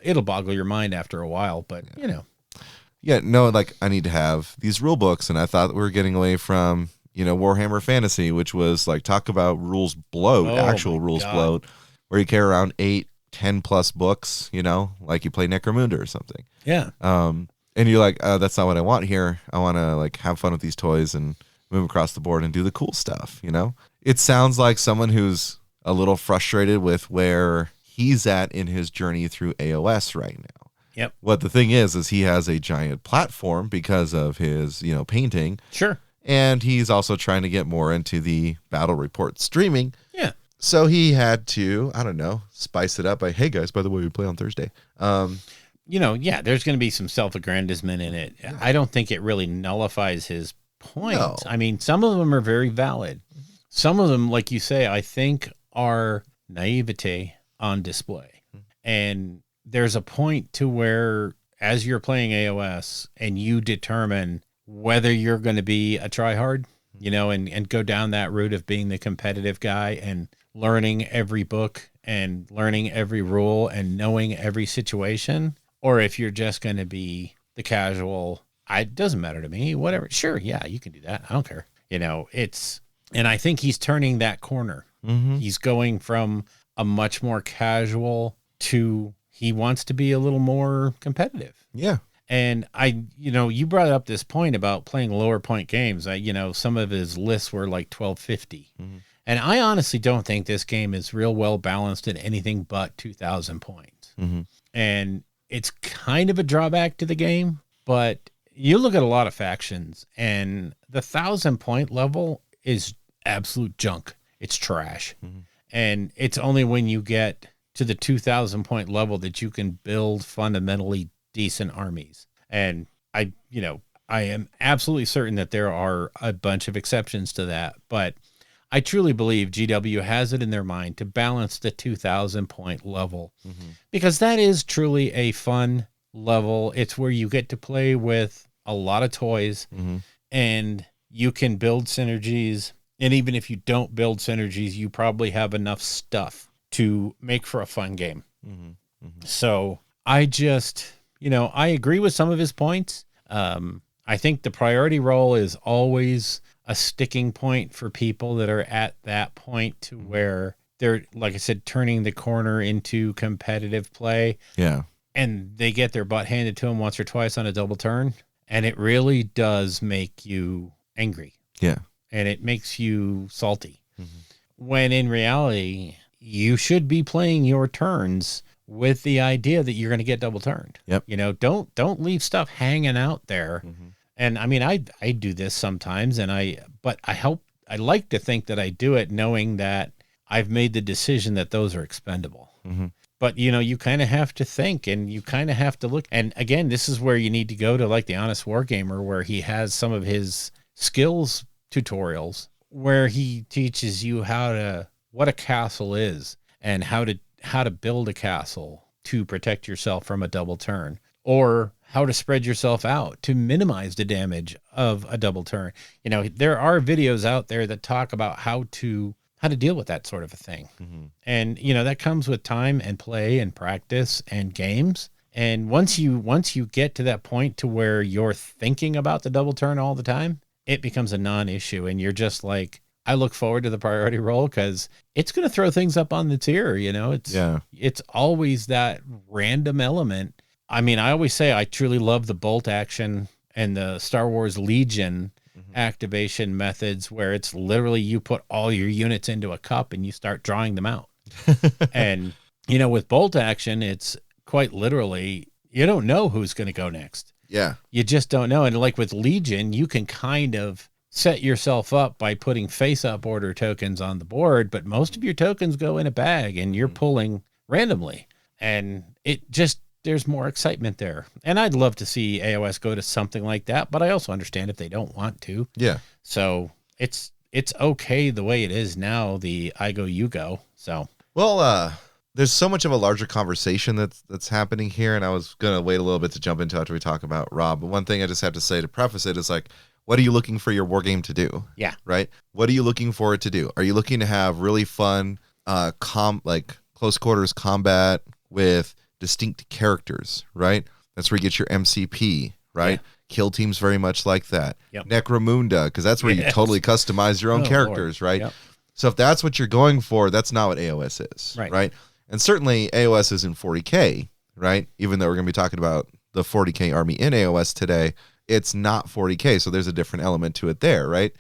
it'll boggle your mind after a while, but you know. Yeah, no, like I need to have these rule books, and I thought we were getting away from, you know, Warhammer Fantasy, which was like, talk about rules bloat, actual rules bloat, where you carry around 8-10 plus books, you know, like you play Necromunda or something. Yeah. And you're like, that's not what I want here. I want to like have fun with these toys and move across the board and do the cool stuff, you know? It sounds like someone who's a little frustrated with where he's at in his journey through AOS right now. Yep. What the thing is he has a giant platform because of his, you know, painting. Sure. And he's also trying to get more into the battle report streaming. Yeah. So he had to, I don't know, spice it up by, hey guys, by the way, we play on Thursday. You know, yeah, there's going to be some self-aggrandizement in it. Yeah. I don't think it really nullifies his point. No. I mean, some of them are very valid. Some of them, like you say, I think are naivete on display. And there's a point to where as you're playing AOS and you determine whether you're going to be a tryhard, you know, and go down that route of being the competitive guy and learning every book and learning every rule and knowing every situation, or if you're just going to be the casual, it doesn't matter to me, whatever. Sure. Yeah, you can do that. I don't care. You know, and I think he's turning that corner. Mm-hmm. He's going from a much more casual to he wants to be a little more competitive. Yeah. And you brought up this point about playing lower point games. Some of his lists were like 1250. Mm-hmm. And I honestly don't think this game is real well balanced at anything but 2000 points. Mm-hmm. And it's kind of a drawback to the game, but you look at a lot of factions and the 1000 point level is absolute junk. It's trash. Mm-hmm. And it's only when you get to the 2000 point level that you can build fundamentally decent armies. And I am absolutely certain that there are a bunch of exceptions to that, but I truly believe GW has it in their mind to balance the 2000 point level, because that is truly a fun level. It's where you get to play with a lot of toys and you can build synergies. And even if you don't build synergies, you probably have enough stuff to make for a fun game. So I just, I agree with some of his points. I think the priority role is always a sticking point for people that are at that point to where they're, like I said, turning the corner into competitive play. Yeah. And they get their butt handed to them once or twice on a double turn. And it really does make you angry. Yeah. And it makes you salty. When in reality, you should be playing your turns with the idea that you're going to get double turned. Yep. Don't leave stuff hanging out there. And I mean, I do this sometimes, but I like to think that I do it knowing that I've made the decision that those are expendable. But you kind of have to think, and you kind of have to look. And again, this is where you need to go to like the Honest Wargamer, where he has some of his skills tutorials where he teaches you what a castle is and how to build a castle to protect yourself from a double turn, or how to spread yourself out to minimize the damage of a double turn. There are videos out there that talk about how to deal with that sort of a thing. Mm-hmm. And, that comes with time and play and practice and games. And once you get to that point to where you're thinking about the double turn all the time, it becomes a non-issue. And you're just like, I look forward to the priority roll because it's going to throw things up on the tier. It's always that random element. I mean, I always say I truly love the bolt action and the Star Wars Legion activation methods where it's literally you put all your units into a cup and you start drawing them out. And, with bolt action, it's quite literally, you don't know who's going to go next. Yeah. You just don't know. And like with Legion, you can kind of set yourself up by putting face-up order tokens on the board, but most of your tokens go in a bag and you're pulling randomly. And there's more excitement there. And I'd love to see AOS go to something like that, but I also understand if they don't want to. Yeah. So it's okay the way it is now, the I go, you go. So, well, there's so much of a larger conversation that's happening here, and I was going to wait a little bit to jump into after we talk about Rob. But one thing I just have to say to preface it is like, what are you looking for your war game to do? Yeah. Right? What are you looking for it to do? Are you looking to have really fun, close quarters combat with distinct characters, right? That's where you get your MCP, right? Yeah. Kill teams very much like that. Yep. Necromunda, because that's where you totally customize your own characters, Lord. right? Yep. So if that's what you're going for, that's not what AOS is, right? And certainly AOS isn't 40K, right? Even though we're going to be talking about the 40K army in AOS today, it's not 40K, so there's a different element to it there, right?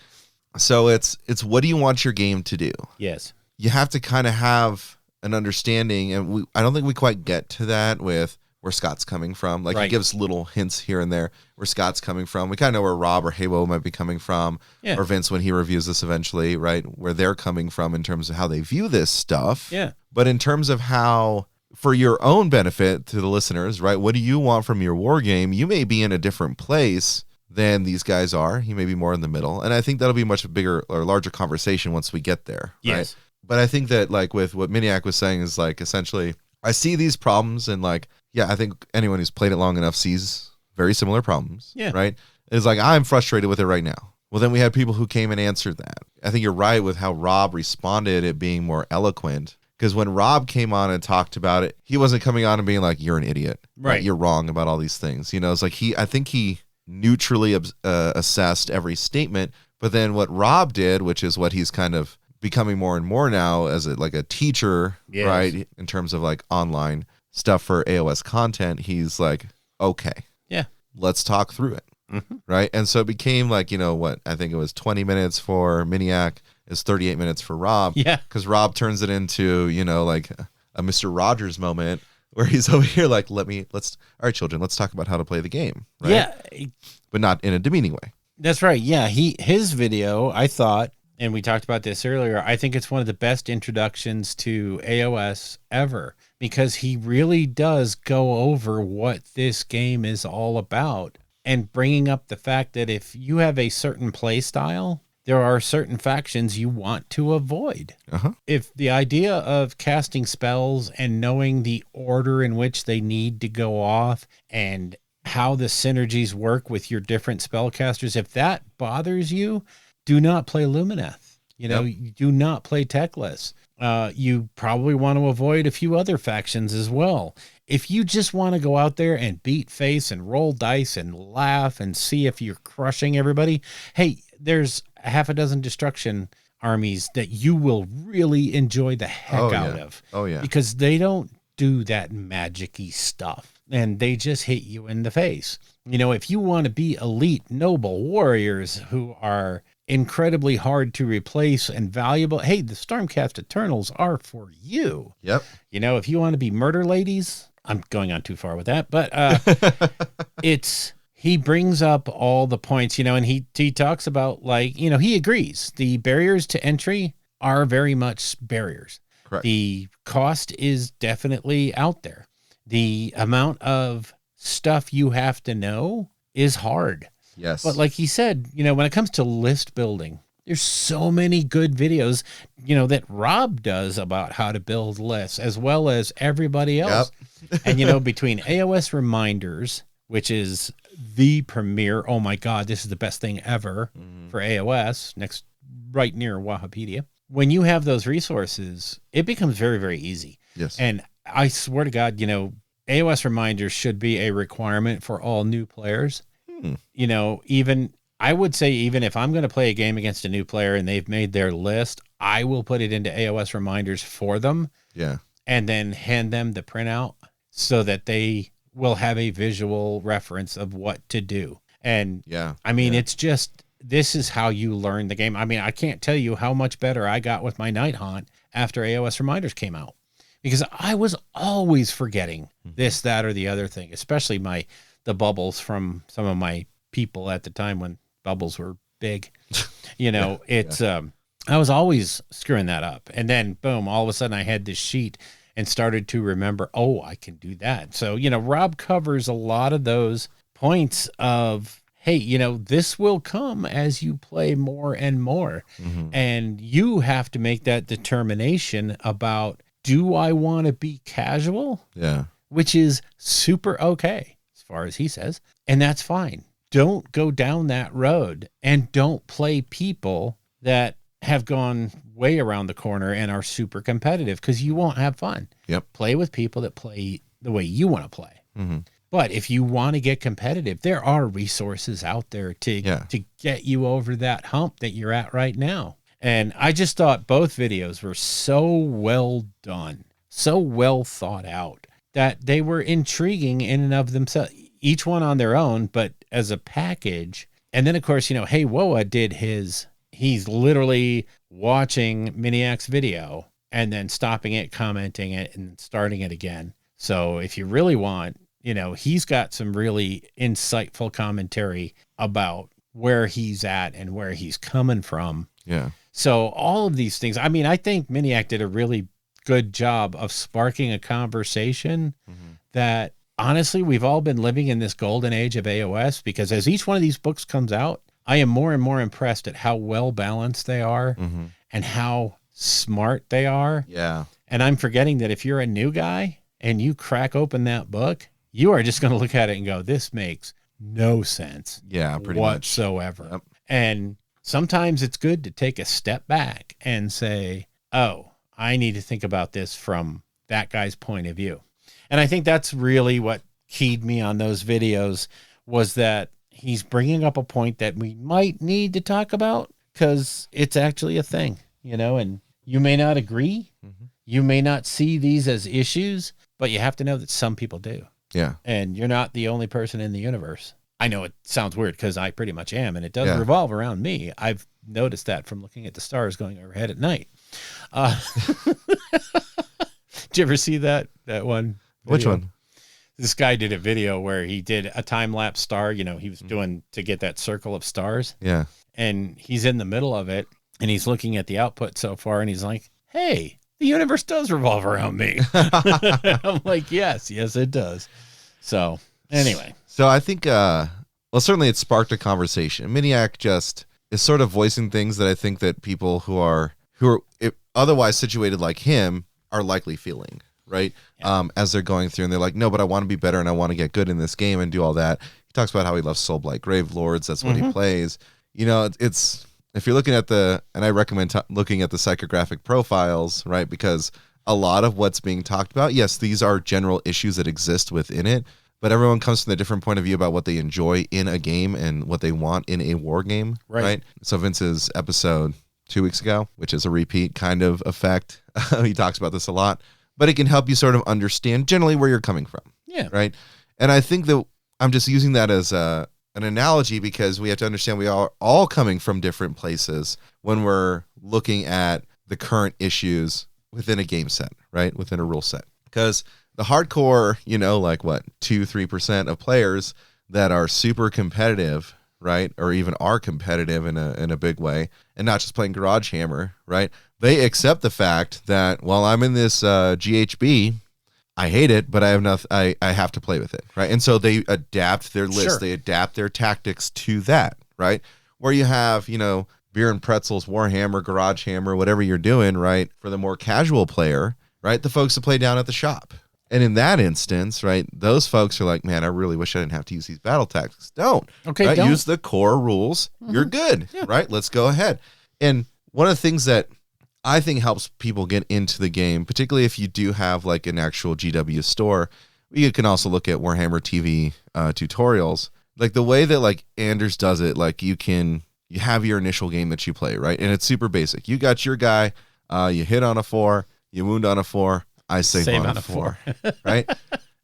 So it's what do you want your game to do? Yes. You have to kind of have an understanding, and I don't think we quite get to that with where Scott's coming from. Like, he gives little hints here and there where Scott's coming from. We kind of know where Rob or Heywo might be coming from, or Vince when he reviews this eventually, right? Where they're coming from in terms of how they view this stuff. Yeah. But in terms of how, for your own benefit to the listeners, right? What do you want from your war game? You may be in a different place than these guys are. You may be more in the middle. And I think that'll be a much bigger or larger conversation once we get there. Yes. Right? But I think that, like, with what Miniac was saying is, like, essentially, I see these problems, and, like, yeah, I think anyone who's played it long enough sees very similar problems. Yeah. Right? It's like, I'm frustrated with it right now. Well, then we had people who came and answered that. I think you're right with how Rob responded, it being more eloquent. Because when Rob came on and talked about it, he wasn't coming on and being like, you're an idiot. Right. You're wrong about all these things. It's like I think he neutrally assessed every statement. But then what Rob did, which is what he's kind of becoming more and more now as a teacher, right? In terms of like online stuff for AOS content, he's like, okay, let's talk through it. Mm-hmm. Right. And so it became like, what I think it was 20 minutes for Miniac, is 38 minutes for Rob. Yeah. Because Rob turns it into, like a Mr. Rogers moment where he's over here like, all right, children, let's talk about how to play the game. Right? Yeah. But not in a demeaning way. That's right. Yeah. His video, I thought, and we talked about this earlier, I think it's one of the best introductions to AOS ever, because he really does go over what this game is all about, and bringing up the fact that if you have a certain play style, there are certain factions you want to avoid. Uh-huh. If the idea of casting spells and knowing the order in which they need to go off and how the synergies work with your different spellcasters, if that bothers you, do not play Lumineth. You do not play Teclis. You probably want to avoid a few other factions as well. If you just want to go out there and beat face and roll dice and laugh and see if you're crushing everybody, hey, there's a half a dozen destruction armies that you will really enjoy the heck out of. Oh, yeah. Because they don't do that magic-y stuff, and they just hit you in the face. If you want to be elite, noble warriors who are incredibly hard to replace and valuable, hey, the Stormcast Eternals are for you. Yep. If you want to be murder ladies, I'm going on too far with that, but he brings up all the points, and he talks about, like, he agrees the barriers to entry are very much barriers. Correct. The cost is definitely out there. The amount of stuff you have to know is hard. Yes. But like he said, when it comes to list building, there's so many good videos, that Rob does about how to build lists, as well as everybody else. And, between AOS reminders, which is the premier, oh my God, this is the best thing ever for AOS, next right near Wahapedia. When you have those resources, it becomes very, very easy. Yes. And I swear to God, AOS reminders should be a requirement for all new players. Even I would say, even if I'm going to play a game against a new player and they've made their list, I will put it into AOS reminders for them. Yeah. And then hand them the printout so that they will have a visual reference of what to do. And it's just, this is how you learn the game. I mean, I can't tell you how much better I got with my Night Haunt after AOS reminders came out, because I was always forgetting this, that, or the other thing, especially the bubbles from some of my people at the time when bubbles were big. I was always screwing that up. And then boom, all of a sudden I had this sheet and started to remember, oh, I can do that. So, Rob covers a lot of those points of, hey, this will come as you play more and more. And you have to make that determination about, do I want to be casual? Yeah. Which is super okay, as far as he says. And that's fine. Don't go down that road, and don't play people that have gone way around the corner and are super competitive, because you won't have fun. Yep. Play with people that play the way you want to play. But if you want to get competitive, there are resources out there to get you over that hump that you're at right now. And I just thought both videos were so well done, so well thought out, that they were intriguing in and of themselves, each one on their own, but as a package. And then, of course, Hey Woa did he's literally watching Miniac's video and then stopping it, commenting it, and starting it again. So if you really want, he's got some really insightful commentary about where he's at and where he's coming from. Yeah. So all of these things, I think Miniac did a really good job of sparking a conversation that, honestly, we've all been living in this golden age of AOS, because as each one of these books comes out, I am more and more impressed at how well balanced they are and how smart they are. Yeah. And I'm forgetting that if you're a new guy and you crack open that book, you are just going to look at it and go, this makes no sense. Yeah, pretty whatsoever. Yep. And sometimes it's good to take a step back and say, oh, I need to think about this from that guy's point of view. And I think that's really what keyed me on those videos, was that he's bringing up a point that we might need to talk about, because it's actually a thing, and you may not agree. You may not see these as issues, but you have to know that some people do. Yeah. And you're not the only person in the universe. I know it sounds weird, because I pretty much am, and it does revolve around me. I've noticed that from looking at the stars going overhead at night. Did you ever see that one video? Which one? This guy did a video where he did a time-lapse star. He was doing to get that circle of stars. Yeah. And he's in the middle of it, and he's looking at the output so far, and he's like, hey, the universe does revolve around me. I'm like, yes, it does. So anyway. So I think, certainly it sparked a conversation. Miniac just is sort of voicing things that I think that people who are otherwise situated like him are likely feeling, right? Yeah. As they're going through, and they're like, no, but I want to be better and I want to get good in this game and do all that. He talks about how he loves Soulblight Grave Lords. That's what he plays. It's if you're looking at and I recommend looking at the psychographic profiles, right? Because a lot of what's being talked about, yes, these are general issues that exist within it, but everyone comes from a different point of view about what they enjoy in a game and what they want in a war game, right? So Vince's episode 2 weeks ago, which is a repeat kind of effect, he talks about this a lot, but it can help you sort of understand generally where you're coming from. Yeah. Right. And I think that I'm just using that as an analogy, because we have to understand we are all coming from different places when we're looking at the current issues within a game set, right? Within a rule set. Because the hardcore, 2-3% of players that are super competitive, right? Or even are competitive in a big way, and not just playing Garage Hammer, right? They accept the fact that, well, I'm in this GHB, I hate it, but I have nothing. I have to play with it, right? And so they adapt their list, Sure. they adapt their tactics to that, right? Where you have, Beer and Pretzels, Warhammer, Garage Hammer, whatever you're doing, right? For the more casual player, right? The folks that play down at the shop, And in that instance, right, those folks are like, man, I really wish I didn't have to use these battle tactics. Don't. Okay, right? don't. Use the core rules. You're good, right? Let's go ahead. And one of the things that I think helps people get into the game, particularly if you do have like an actual GW store, you can also look at Warhammer TV tutorials. Like the way that like Anders does it, like you have your initial game that you play, right? And it's super basic. You got your guy, you hit on a 4, you wound on a 4, I save on a 4, right?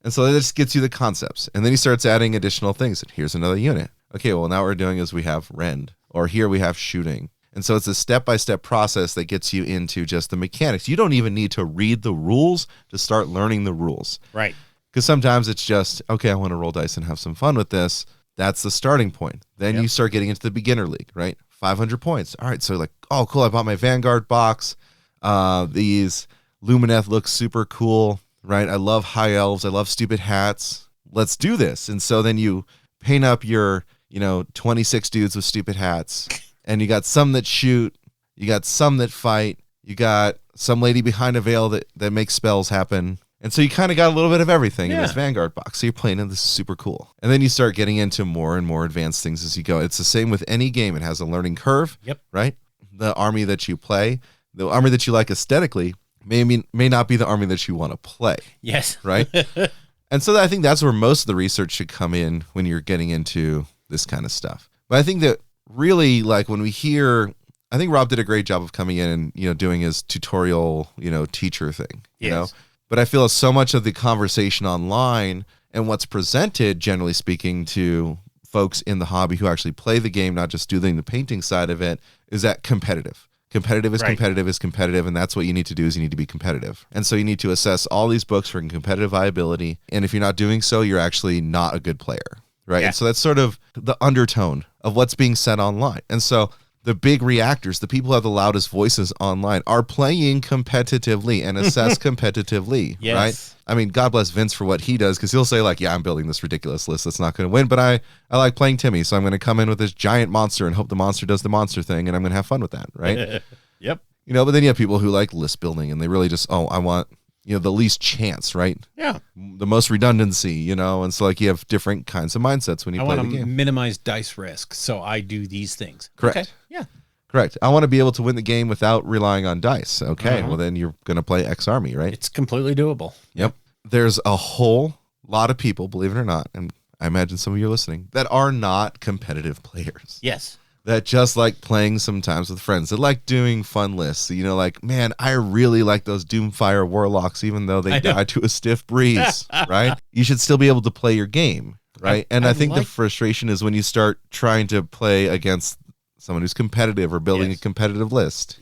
And so that just gets you the concepts. And then he starts adding additional things. Here's another unit. Okay, well, now what we're doing is we have rend, or here we have shooting. And so it's a step-by-step process that gets you into just the mechanics. You don't even need to read the rules to start learning the rules. Right. Because sometimes it's just, okay, I want to roll dice and have some fun with this. That's the starting point. Then you start getting into the beginner league, right? 500 points. All right, so like, oh, cool, I bought my Vanguard box. These Lumineth looks super cool, right? I love high elves. I love stupid hats. Let's do this. And so then you paint up your, 26 dudes with stupid hats. And you got some that shoot, you got some that fight, you got some lady behind a veil that makes spells happen. And so you kind of got a little bit of everything in this Vanguard box. So you're playing, and this is super cool. And then you start getting into more and more advanced things as you go. It's the same with any game. It has a learning curve, right? The army that you play, the army that you like aesthetically may not be the army that you want to play. Yes. Right? And so I think that's where most of the research should come in when you're getting into this kind of stuff. But I think that really, like when we hear, I think Rob did a great job of coming in and, doing his tutorial, teacher thing, you know? But I feel so much of the conversation online and what's presented, generally speaking, to folks in the hobby who actually play the game, not just doing the painting side of it, is that competitive. Competitive is competitive is competitive, and that's what you need to do is you need to be competitive. And so you need to assess all these books for competitive viability, and if you're not doing so, you're actually not a good player, right? And so that's sort of the undertone of what's being said online. And so the big reactors, the people who have the loudest voices online, are playing competitively and assess competitively, right? I mean, God bless Vince for what he does, because he'll say, like, yeah, I'm building this ridiculous list that's not going to win, but I like playing Timmy, so I'm going to come in with this giant monster and hope the monster does the monster thing, and I'm going to have fun with that, right? But then you have people who like list building, and they really just, I want, the least chance, right? Yeah. The most redundancy, and so like you have different kinds of mindsets when you play the game. I want to minimize dice risk, so I do these things. Correct. Okay. Yeah. Correct. I want to be able to win the game without relying on dice. Okay. Well, then you're going to play X Army, right? It's completely doable. Yep. There's a whole lot of people, believe it or not, and I imagine some of you are listening, that are not competitive players. Yes. That just like playing sometimes with friends. That like doing fun lists. Like, man, I really like those Doomfire Warlocks, even though they die to a stiff breeze, right? You should still be able to play your game, right? And I think the frustration is when you start trying to play against someone who's competitive or building a competitive list,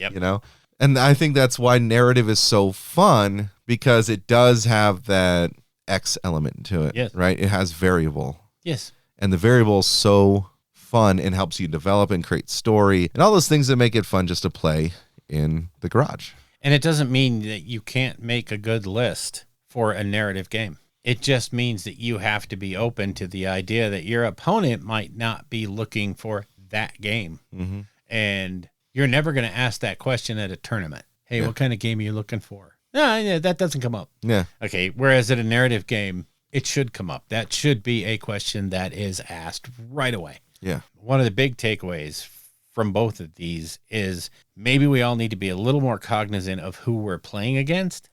And I think that's why narrative is so fun, because it does have that X element to it, right? It has variable. Yes. And the variable is so fun and helps you develop and create story and all those things that make it fun just to play in the garage. And it doesn't mean that you can't make a good list for a narrative game. It just means that you have to be open to the idea that your opponent might not be looking for that game. Mm-hmm. And you're never going to ask that question at a tournament. Hey, what kind of game are you looking for? No, that doesn't come up. Yeah. Okay. Whereas at a narrative game, it should come up. That should be a question that is asked right away. Yeah. One of the big takeaways from both of these is maybe we all need to be a little more cognizant of who we're playing against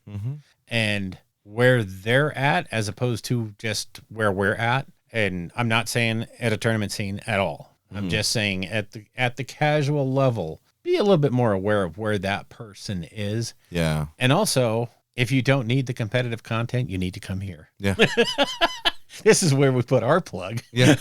and where they're at, as opposed to just where we're at. And I'm not saying at a tournament scene at all. I'm just saying at the casual level, be a little bit more aware of where that person is. Yeah. And also, if you don't need the competitive content, you need to come here. Yeah. This is where we put our plug. Yeah.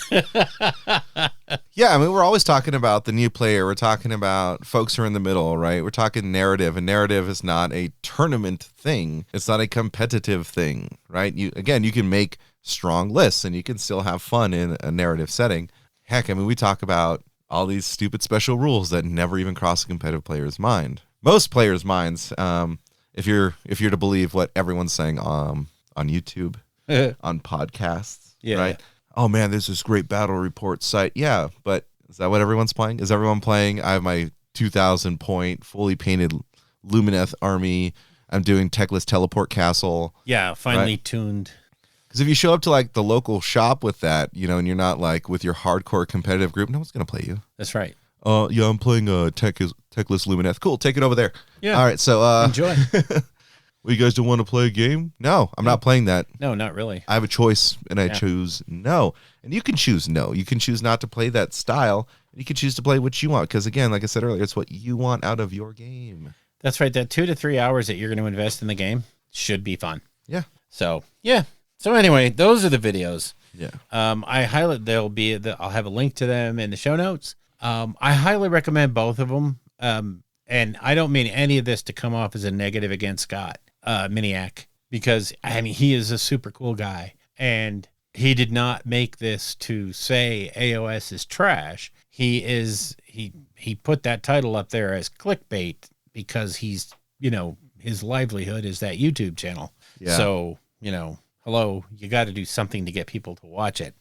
Yeah, I mean, we're always talking about the new player. We're talking about folks who are in the middle, right? We're talking narrative, and narrative is not a tournament thing. It's not a competitive thing, right? You can make strong lists, and you can still have fun in a narrative setting. Heck, I mean, we talk about all these stupid special rules that never even cross a competitive player's mind. Most players' minds, if you're to believe what everyone's saying on YouTube, on podcasts, right? Oh man, there's this great battle report site. Yeah, but is that what everyone's playing? Is everyone playing? I have my 2,000 point fully painted Lumineth army I'm doing Techless Teleport Castle. Yeah, finely tuned. Because if you show up to like the local shop with that, you know, and you're not like with your hardcore competitive group, no one's gonna play you. That's right. Yeah, I'm playing Techless Lumineth. Cool, take it over there. Yeah. All right, so Enjoy. well, you guys don't want to play a game? No, I'm not playing that. No, not really. I have a choice, and I choose no. And you can choose no. You can choose not to play that style. And you can choose to play what you want. Because again, like I said earlier, it's what you want out of your game. That's right. That 2 to 3 hours that you're going to invest in the game should be fun. Yeah. So yeah. So anyway, those are the videos. Yeah. I highlight. I'll have a link to them in the show notes. I highly recommend both of them. And I don't mean any of this to come off as a negative against Scott Miniac, because I mean he is a super cool guy, and he did not make this to say AOS is trash. He put that title up there as clickbait because he's, you know, his livelihood is that YouTube channel. Yeah. So, you know, hello, you got to do something to get people to watch it.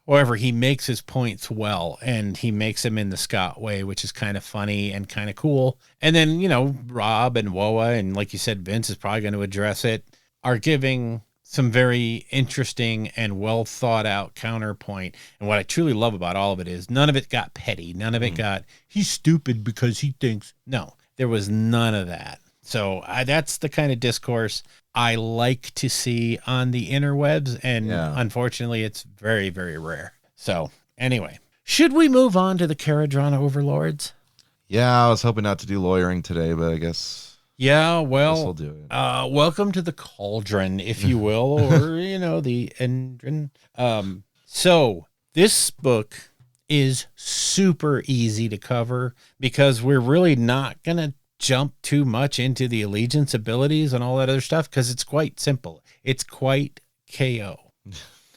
However, he makes his points well, and he makes them in the Scott way, which is kind of funny and kind of cool. And then, you know, Rob and Woa, and like you said, Vince is probably going to address it, are giving some very interesting and well thought out counterpoint. And what I truly love about all of it is none of it got petty. None of it got, he's stupid because he thinks. No, there was none of that. So that's the kind of discourse I like to see on the interwebs. And unfortunately, it's very, very rare. So anyway, should we move on to the Karadron Overlords? Yeah, I was hoping not to do lawyering today, but I guess. Yeah, well, we'll do it. Welcome to the cauldron, if you will, or, you know, the engine. So this book is super easy to cover because we're really not going to jump too much into the allegiance abilities and all that other stuff because it's quite simple. It's quite KO.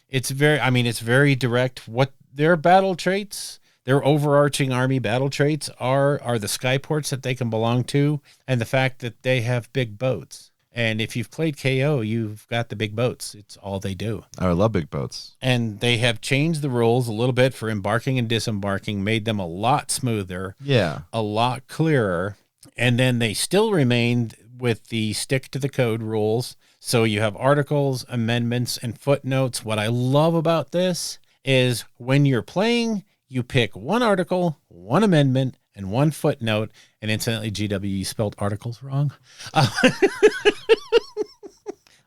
It's very direct. What their battle traits, their overarching army battle traits are the skyports that they can belong to, and the fact that they have big boats. And if you've played KO, you've got the big boats. It's all they do. I love big boats. And they have changed the rules a little bit for embarking and disembarking, made them a lot smoother, a lot clearer. And then they still remained with the stick to the code rules. So you have articles, amendments, and footnotes. What I love about this is when you're playing, you pick one article, one amendment, and one footnote. And incidentally, GW, you spelled articles wrong.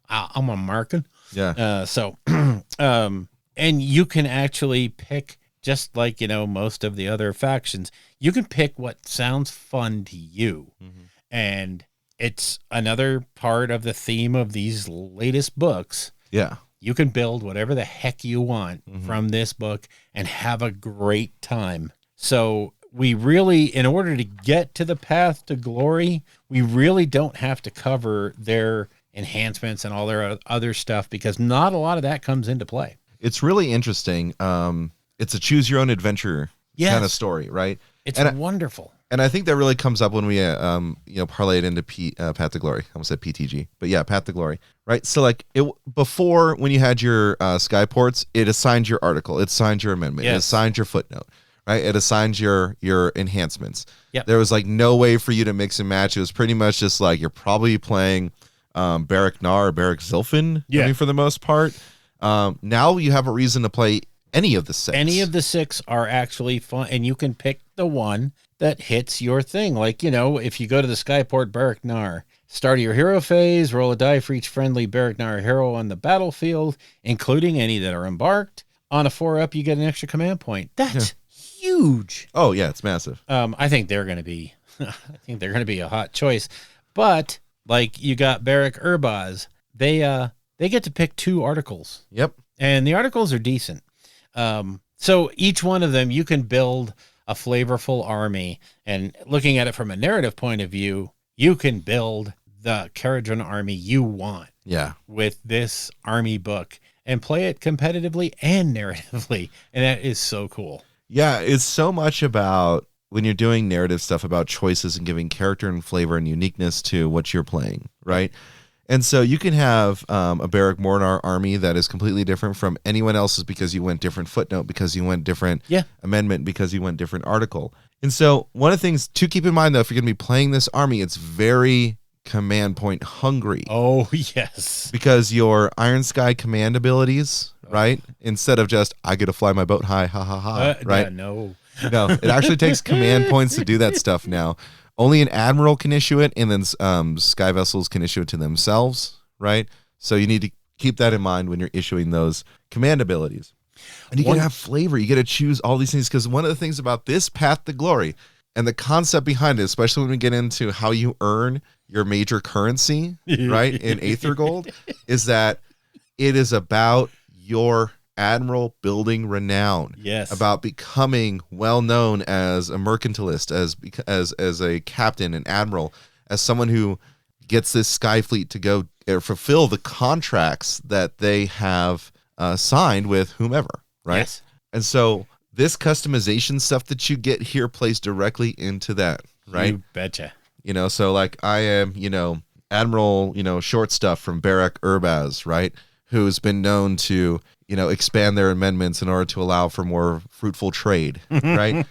I'm a American. Yeah. And you can actually pick, just like, you know, most of the other factions, you can pick what sounds fun to you. Mm-hmm. And it's another part of the theme of these latest books. Yeah. You can build whatever the heck you want from this book and have a great time. So we really, in order to get to the path to glory, we really don't have to cover their enhancements and all their other stuff because not a lot of that comes into play. It's really interesting. It's a choose your own adventure kind of story, right? It's wonderful. And I think that really comes up when we, parlay it into Path to Glory. I almost said PTG, but yeah, Path to Glory, right? So like before, when you had your skyports, it assigned your article, it assigned your amendment, it assigned your footnote, right? It assigns your enhancements. Yep. There was like no way for you to mix and match. It was pretty much just like you're probably playing Barak Nar or Barak Zilfin, I mean, for the most part. Now you have a reason to play any of the six. Any of the six are actually fun, and you can pick the one that hits your thing. Like, you know, if you go to the Skyport Barak Nar, start of your hero phase, roll a die for each friendly Barak Nar hero on the battlefield, including any that are embarked. On a 4-up, you get an extra command point. That's huge. Oh yeah, it's massive. I think they're going to be, a hot choice. But like you got Barak Urbaz, they get to pick 2 articles. Yep. And the articles are decent. So each one of them, you can build a flavorful army, and looking at it from a narrative point of view, you can build the Karadron army you want. Yeah. With this army book and play it competitively and narratively. And that is so cool. Yeah. It's so much about when you're doing narrative stuff about choices and giving character and flavor and uniqueness to what you're playing. Right. And so you can have a Barak Mornar army that is completely different from anyone else's because you went different footnote, because you went different amendment, because you went different article. And so one of the things to keep in mind, though, if you're going to be playing this army, it's very command point hungry. Oh, yes. Because your Iron Sky command abilities, right? Instead of just, I get to fly my boat high, ha ha ha, right? Yeah, no. No, it actually takes command points to do that stuff now. Only an admiral can issue it, and then sky vessels can issue it to themselves, right? So you need to keep that in mind when you're issuing those command abilities. And you get to have flavor. You get to choose all these things, because one of the things about this Path to Glory and the concept behind it, especially when we get into how you earn your major currency, right, in Aether Gold, is that it is about your admiral building renown. Yes. About becoming well known as a mercantilist, as a captain, an admiral, as someone who gets this sky fleet to go fulfill the contracts that they have signed with whomever, right? Yes. And so this customization stuff that you get here plays directly into that, right? You betcha. You know, so like I am, Admiral, short stuff from Barak Urbaz, right? Who's been known to, expand their amendments in order to allow for more fruitful trade, right?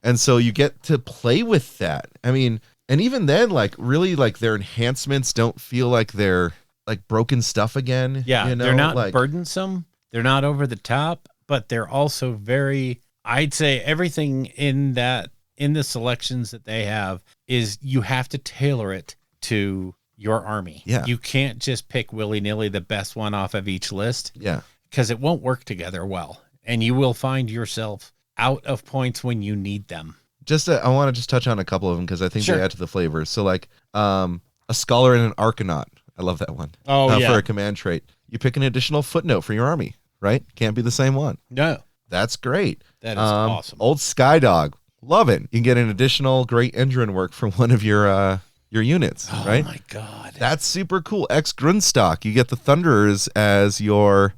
And so you get to play with that. I mean, and even then, like, really, like, their enhancements don't feel like they're, like, broken stuff again. Yeah, they're not burdensome. They're not over the top, but they're also very, I'd say everything in the selections that they have is you have to tailor it to your army. Yeah. You can't just pick willy-nilly the best one off of each list. Yeah. Because it won't work together well. And you will find yourself out of points when you need them. I want to just touch on a couple of them because I think they add to the flavor. So like a scholar and an arcanaut. I love that one. Oh, yeah. For a command trait. You pick an additional footnote for your army, right? Can't be the same one. No. That's great. That is awesome. Old Skydog. Love it. You can get an additional great engine work from one of your units, right? Oh my God. That's super cool. Ex Grundstock. You get the Thunderers as your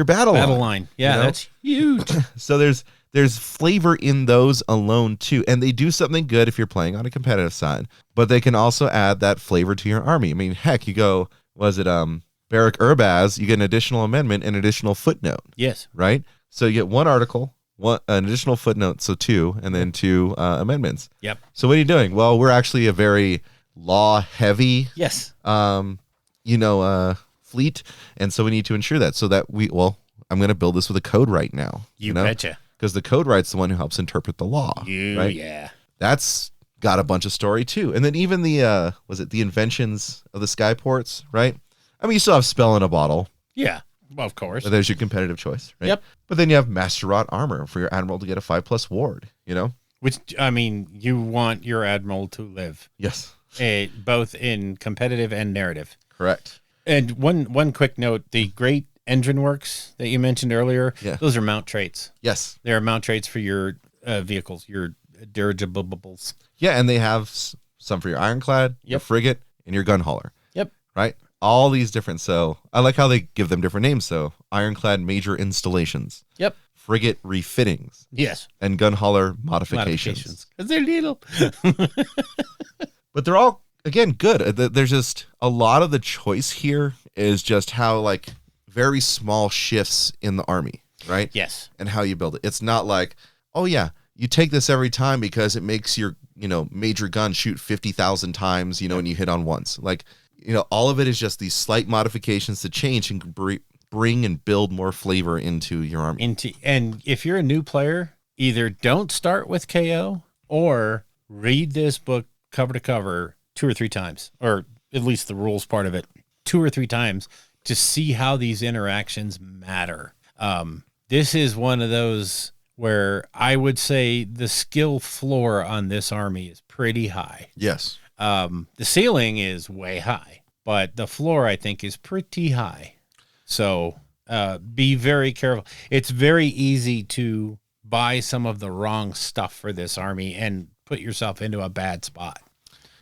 battle line. Yeah, that's huge. So there's flavor in those alone too, and they do something good if you're playing on a competitive side, but they can also add that flavor to your army. I mean, heck, you go, Barak Urbaz, you get an additional amendment and additional footnote. Yes. Right? So you get one article, an additional footnote, so 2, and then 2 amendments. Yep. So what are you doing? Well, we're actually a very law heavy fleet, and so we need to ensure that so that I'm going to build this with a code right now. You betcha. Because the code write's the one who helps interpret the law. Right? Yeah. That's got a bunch of story too. And then even the the inventions of the skyports, right? I mean, you still have spell in a bottle. Yeah. Well, of course. But there's your competitive choice, right? Yep. But then you have Master Rot armor for your admiral to get a 5+ ward, Which, I mean, you want your admiral to live. Yes. Both in competitive and narrative. Correct. And one quick note, the great engine works that you mentioned earlier, those are mount traits. Yes. They're mount traits for your vehicles, your dirigibles. Yeah, and they have some for your ironclad, your frigate, and your gun hauler. Yep. Right? All these different. So I like how they give them different names. So ironclad major installations. Yep. Frigate refittings. Yes. And gun hauler modifications. Because they're little. But they're all, again, good. There's just a lot of the choice here is just how, like, very small shifts in the army, right? Yes. And how you build it. It's not like, oh, yeah, you take this every time because it makes your, major gun shoot 50,000 times, and you hit on once. Like, all of it is just these slight modifications to change and bring and build more flavor into your army. And if you're a new player, either don't start with KO or read this book cover to cover 2 or 3 times, or at least the rules part of it 2 or 3 times to see how these interactions matter. This is one of those where I would say the skill floor on this army is pretty high. Yes. The ceiling is way high, but the floor I think is pretty high. So be very careful. It's very easy to buy some of the wrong stuff for this army and put yourself into a bad spot.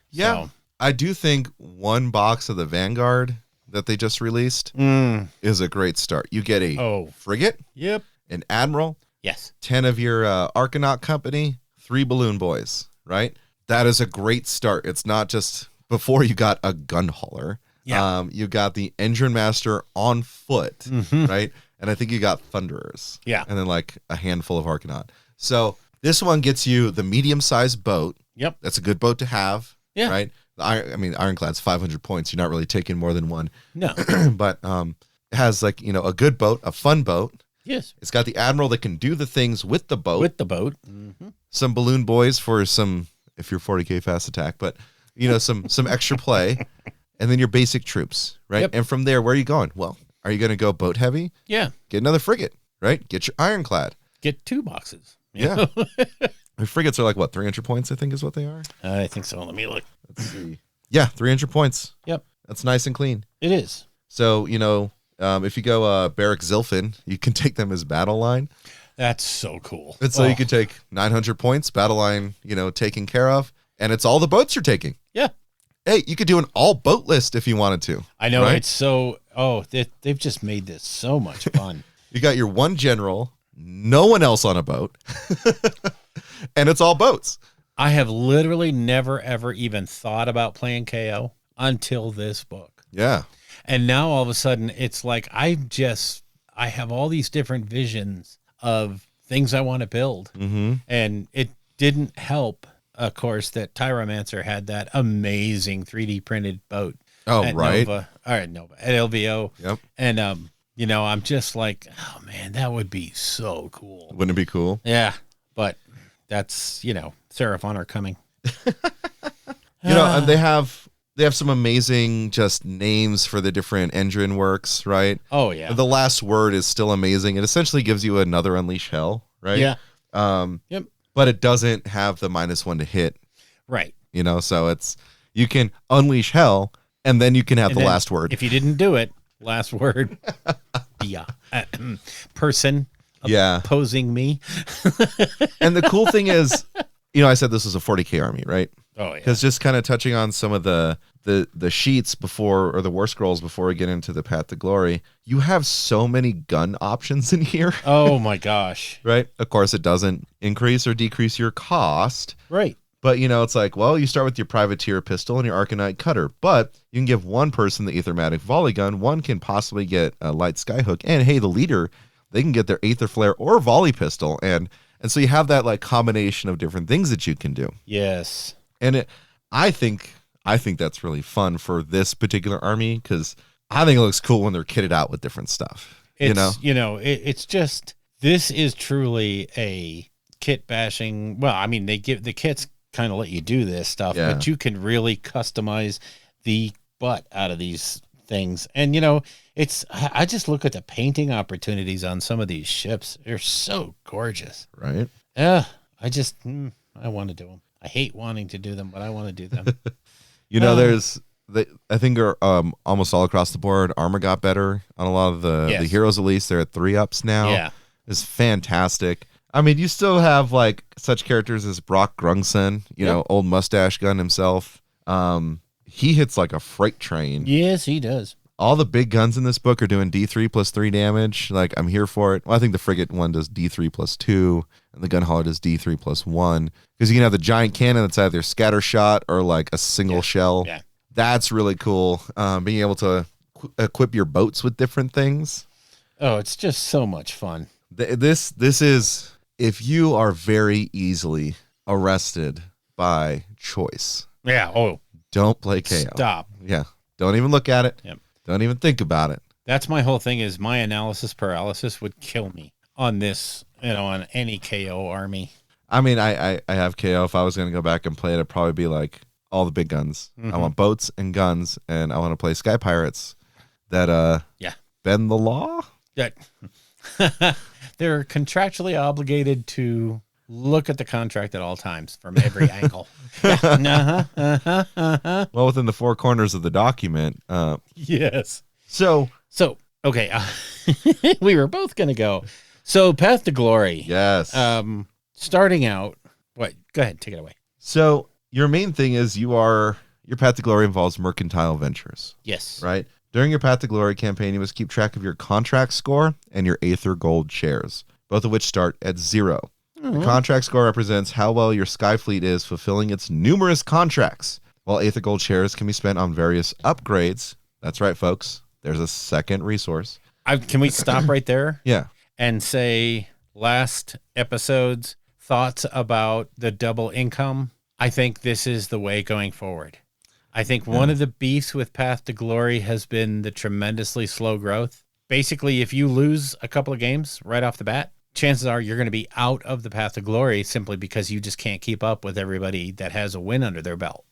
Yeah. So, I do think 1 box of the Vanguard that they just released is a great start. You get a frigate, yep, an admiral, yes, 10 of your Arcanaut company, 3 balloon boys, right? That is a great start. It's not just before you got a gun hauler. Yeah. You got the engine master on foot, right? And I think you got thunderers. Yeah. And then like a handful of Arcanaut. So this one gets you the medium-sized boat. Yep. That's a good boat to have. Yeah. Right. I mean, Ironclad's 500 points. You're not really taking more than one. No. But it has like, a good boat, a fun boat. Yes. It's got the admiral that can do the things with the boat. With the boat. Mm-hmm. Some balloon boys for some, if you're 40K fast attack, but some extra play, and then your basic troops, right? Yep. And from there, where are you going? Well, are you going to go boat heavy? Yeah. Get another frigate, right? Get your Ironclad. Get 2 boxes. Yeah. The frigates are like, what, 300 points, I think is what they are? I think so. Let me look. Let's see. Yeah, 300 points. Yep. That's nice and clean. It is. So, if you go Barrack Zilfin, you can take them as battle line. That's so cool. And so you could take 900 points, battle line, taken care of, and it's all the boats you're taking. Yeah. Hey, you could do an all boat list if you wanted to. I know, right? it's so, they've just made this so much fun. You got your one general, no one else on a boat, and it's all boats. I have literally never, ever even thought about playing KO until this book. Yeah. And now all of a sudden it's like, I have all these different visions of things I want to build. Mm-hmm. And it didn't help, of course, that Tyromancer had that amazing 3D printed boat. Oh, at right. Nova, at LVO. Yep. And, I'm just like, oh man, that would be so cool. Wouldn't it be cool? Yeah. But that's, Seraph Honor coming. And they have some amazing just names for the different engine works, right? Oh yeah. The last word is still amazing. It essentially gives you another Unleash Hell, right? Yeah. Yep. But it doesn't have the -1 to hit. Right. So you can unleash hell and then you can have And the then last word. If you didn't do it, last word. Yeah. Person opposing me. And the cool thing is, I said this was a 40K army, right? Oh yeah. Because just kind of touching on some of the sheets before, or the war scrolls before we get into the Path to Glory, you have so many gun options in here. Oh my gosh. Right? Of course, it doesn't increase or decrease your cost. Right. But, it's like, well, you start with your privateer pistol and your Arcanite cutter, but you can give one person the Aethermatic volley gun. One can possibly get a light skyhook. And hey, the leader, they can get their Aether flare or volley pistol. And so you have that like combination of different things that you can do. Yes. And I think that's really fun for this particular army, because I think it looks cool when they're kitted out with different stuff. It's just, this is truly a kit bashing. Well, I mean, they give the kits kind of let you do this stuff, but you can really customize the butt out of these things. And I just look at the painting opportunities on some of these ships. They're so gorgeous. Right. Yeah. I want to do them. I hate wanting to do them, but I want to do them. I think almost all across the board, armor got better on a lot of the heroes. At least they're at 3-ups now. Yeah. It's fantastic. I mean, you still have like such characters as Brock Grungson, old mustache gun himself. He hits like a freight train. Yes, he does. All the big guns in this book are doing D3 plus 3 damage. Like, I'm here for it. Well, I think the frigate one does D3 plus 2, and the gun hauler does D3 plus 1. Because you can have the giant cannon that's either scatter shot or like a single shell. Yeah. That's really cool. Being able to equip your boats with different things. Oh, it's just so much fun. This is, if you are very easily arrested by choice. Yeah. Oh, don't play KO. Stop. Yeah. Don't even look at it. Yep. Don't even think about it. That's my whole thing, is my analysis paralysis would kill me on this, on any KO army. I mean, I have KO. If I was going to go back and play it, it'd probably be like all the big guns. Mm-hmm. I want boats and guns, and I want to play Sky Pirates that bend the law. Yeah. They're contractually obligated to look at the contract at all times from every angle. Yeah. Well, within the 4 corners of the document. Yes. So okay. We were both going to go. So Path to Glory. Yes. Starting out, what? Go ahead, take it away. So your main thing is your Path to Glory involves mercantile ventures. Yes. Right? During your Path to Glory campaign, you must keep track of your contract score and your Aether Gold shares, both of which start at 0. The contract score represents how well your Skyfleet is fulfilling its numerous contracts, while Aether Gold shares can be spent on various upgrades. That's right, folks. There's a second resource. Can we stop right there? Yeah. And say last episode's thoughts about the double income? I think this is the way going forward. I think one of the beefs with Path to Glory has been the tremendously slow growth. Basically, if you lose a couple of games right off the bat, chances are you're going to be out of the Path to Glory simply because you just can't keep up with everybody that has a win under their belt.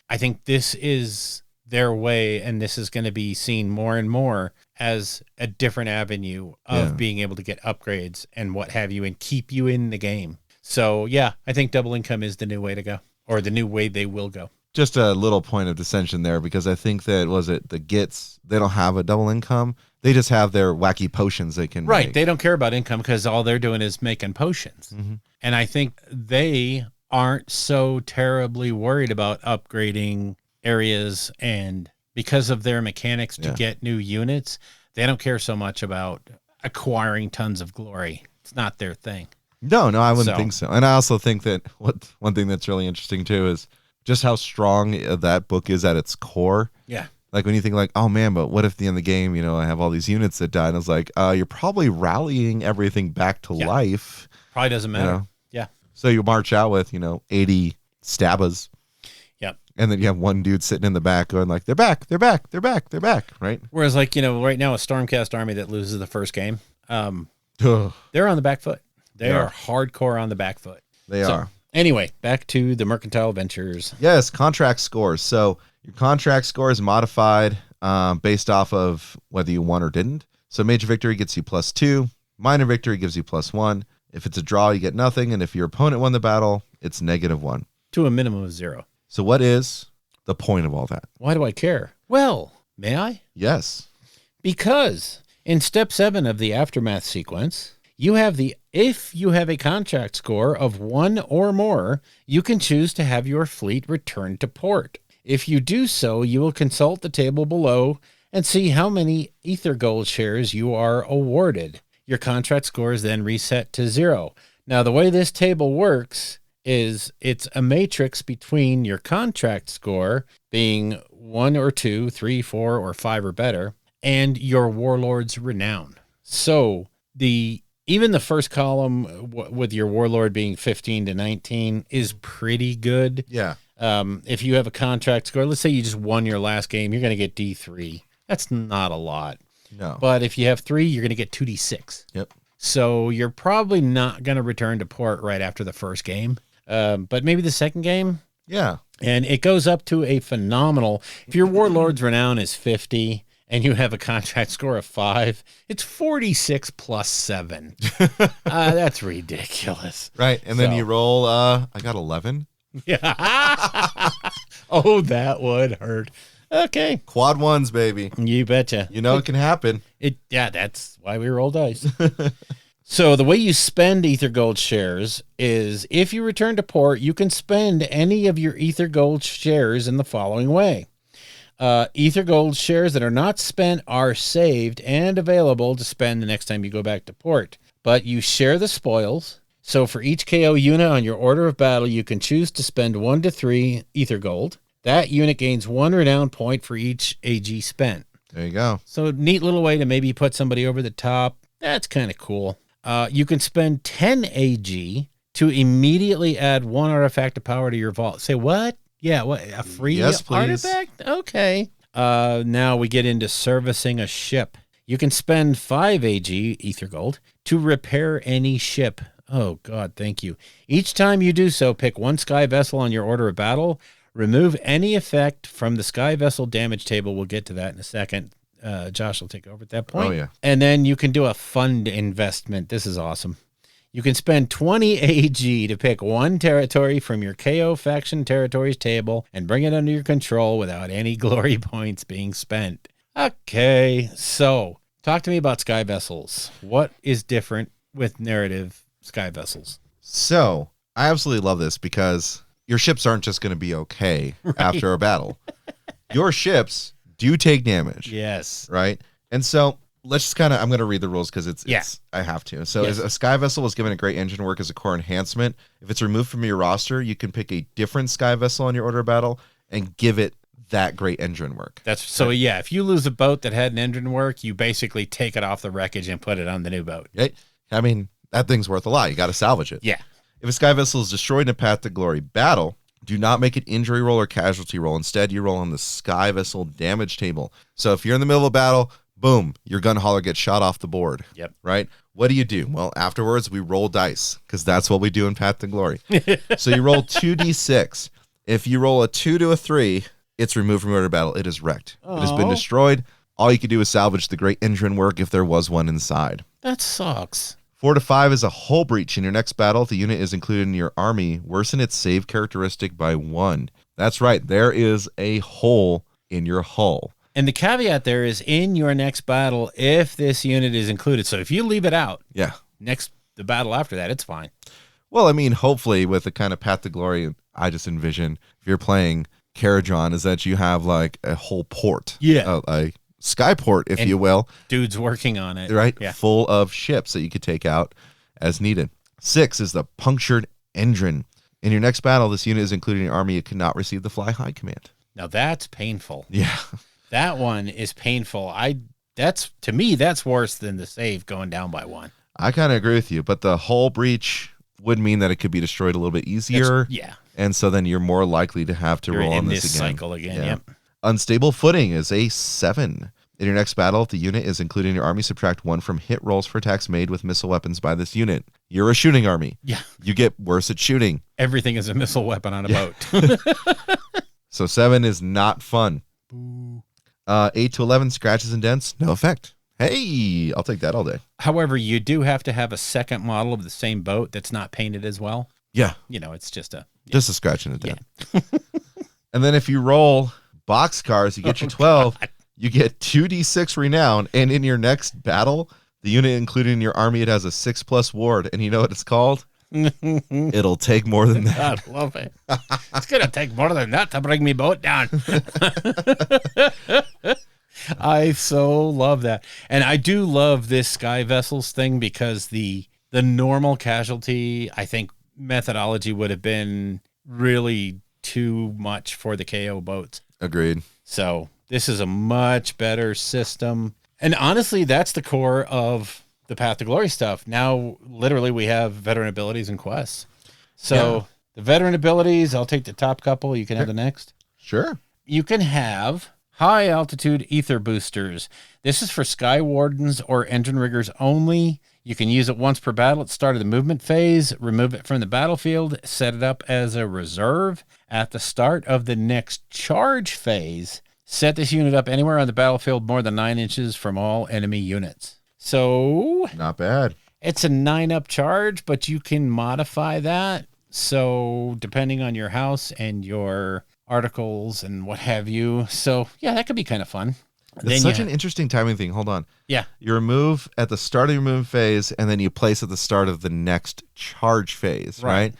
I think this is their way, and this is going to be seen more and more as a different avenue of being able to get upgrades and what have you and keep you in the game. So, yeah, I think double income is the new way to go, or the new way they will go. Just a little point of dissension there, because I think that, the Gits, they don't have a double income. They just have their wacky potions they can Right. make. They don't care about income because all they're doing is making potions. And I think they aren't so terribly worried about upgrading areas, and because of their mechanics to get new units, they don't care so much about acquiring tons of glory. It's not their thing. No, I wouldn't think so. And I also think that one thing that's really interesting too is just how strong that book is at its core. Yeah. Like when you think like, oh man, but what if at the end of the game, I have all these units that die? And it's like, you're probably rallying everything back to life. Probably doesn't matter. Yeah. So you march out with, 80 stabbas. Yep. And then you have one dude sitting in the back going like, they're back, right? Whereas right now a Stormcast army that loses the first game, they're on the back foot. They are hardcore on the back foot. They are. Anyway, back to the Mercantile Ventures. Yes, contract scores. So your contract score is modified based off of whether you won or didn't. So major victory gets you +2. Minor victory gives you +1. If it's a draw, you get nothing. And if your opponent won the battle, it's -1. To a minimum of 0. So what is the point of all that? Why do I care? Well, may I? Yes. Because in step 7 of the aftermath sequence, if you have a contract score of 1 or more, you can choose to have your fleet returned to port. If you do so, you will consult the table below and see how many Ether Gold shares you are awarded. Your contract score is then reset to 0. Now, the way this table works is it's a matrix between your contract score being 1 or 2, 3, 4, or 5 or better, and your Warlord's renown. So even the first column with your Warlord being 15 to 19 is pretty good. Yeah. If you have a contract score, let's say you just won your last game, you're going to get D3. That's not a lot. No. But if you have 3, you're going to get 2D6. Yep. So you're probably not going to return to port right after the first game. But maybe the second game. Yeah. And it goes up to a phenomenal, if your Warlord's renown is 50 and you have a contract score of 5, it's 46 plus 7. That's ridiculous. Right. And then you roll, I got 11. Yeah. Oh, that would hurt. Okay. Quad ones, baby. You betcha. It can happen. That's why we roll dice. So the way you spend Ether Gold shares is if you return to port, you can spend any of your Ether Gold shares in the following way. Ether Gold shares that are not spent are saved and available to spend the next time you go back to port. But you share the spoils. So for each KO unit on your order of battle, you can choose to spend 1 to 3 Ether Gold. That unit gains 1 renown point for each AG spent. There you go. So neat little way to maybe put somebody over the top. That's kind of cool. You can spend 10 AG to immediately add 1 artifact of power to your vault. Say what? Yeah, what? A free artifact? Okay. Now we get into servicing a ship. You can spend 5 AG, Ether Gold, to repair any ship. Oh, God, thank you. Each time you do so, pick 1 sky vessel on your order of battle. Remove any effect from the sky vessel damage table. We'll get to that in a second. Josh will take over at that point. Oh, yeah. And then you can do a fund investment. This is awesome. You can spend 20 AG to pick 1 territory from your KO faction territories table and bring it under your control without any glory points being spent. Okay, so talk to me about sky vessels. What is different with narrative sky vessels? So I absolutely love this because your ships aren't just going to be okay after a battle. Your ships do take damage. Yes. Right? And so let's just I'm going to read the rules because it's I have to. So as a sky vessel is given a great engine work as a core enhancement. If it's removed from your roster, you can pick a different sky vessel on your order of battle and give it that great engine work. If you lose a boat that had an engine work, you basically take it off the wreckage and put it on the new boat. Right? I mean, that thing's worth a lot. You got to salvage it. Yeah. If a sky vessel is destroyed in a Path to Glory battle, Do not make an injury roll or casualty roll. Instead, you roll on the Sky Vessel damage table. So if you're in the middle of a battle, boom, your gun hauler gets shot off the board. Yep. Right? What do? Well, afterwards, we roll dice because that's what we do in Path to Glory. So you roll 2d6. If you roll a 2 to a 3, it's removed from order of battle. It is wrecked. It has been destroyed. All you can do is salvage the great engine work if there was one inside. That sucks. 4 to 5 is a hull breach. In your next battle, if the unit is included in your army, worsen its save characteristic by 1. That's right. There is a hole in your hull. And the caveat there is in your next battle if this unit is included. So if you leave it out, Yeah. the battle after that, it's fine. Well, I mean, hopefully with the kind of Path to Glory I just envision, if you're playing Karadron, is that you have like a whole port. Yeah. A skyport, if you will. Dude's working on it. Right? Yeah. Full of ships that you could take out as needed. 6 is the punctured engine. In your next battle, this unit is included in your army. It cannot receive the fly high command. Now that's painful. Yeah. That one is painful. To me, that's worse than the save going down by 1. I kind of agree with you, but the hull breach would mean that it could be destroyed a little bit easier. Yeah. And so then you're more likely to have to You're roll in on this this again. cycle again. Yeah. Yep. Unstable footing is a 7. In your next battle, if the unit is included in your army, subtract 1 from hit rolls for attacks made with missile weapons by this unit. You're a shooting army. Yeah. You get worse at shooting. Everything is a missile weapon on a boat. So 7 is not fun. 8 to 11, scratches and dents, no effect. Hey, I'll take that all day. However, you do have to have a second model of the same boat that's not painted as well. Yeah, It's just a... just a scratch and a dent. And then if you roll boxcars, you get your 12. You get 2d6 renown, and in your next battle, the unit included in your army, it has a 6+ ward, and you know what it's called? It'll take more than that. I love it. It's going to take more than that to bring me boat down. I so love that. And I do love this Sky Vessels thing because the normal casualty, I think, methodology would have been really too much for the KO boats. Agreed. So this is a much better system. And honestly, that's the core of the Path to Glory stuff. Now, literally, we have veteran abilities and quests. So the veteran abilities, I'll take the top couple. You can have the next. Sure. You can have high altitude ether boosters. This is for Sky Wardens or engine riggers only. You can use it once per battle at the start of the movement phase, remove it from the battlefield, set it up as a reserve. At the start of the next charge phase, set this unit up anywhere on the battlefield more than 9 inches from all enemy units. So Not bad. it's a 9-up charge, but you can modify that. So depending on your house and your articles and what have you. So yeah, that could be kind of fun. It's such an interesting timing thing. Hold on. Yeah. You remove at the start of your movement phase, and then you place at the start of the next charge phase, right?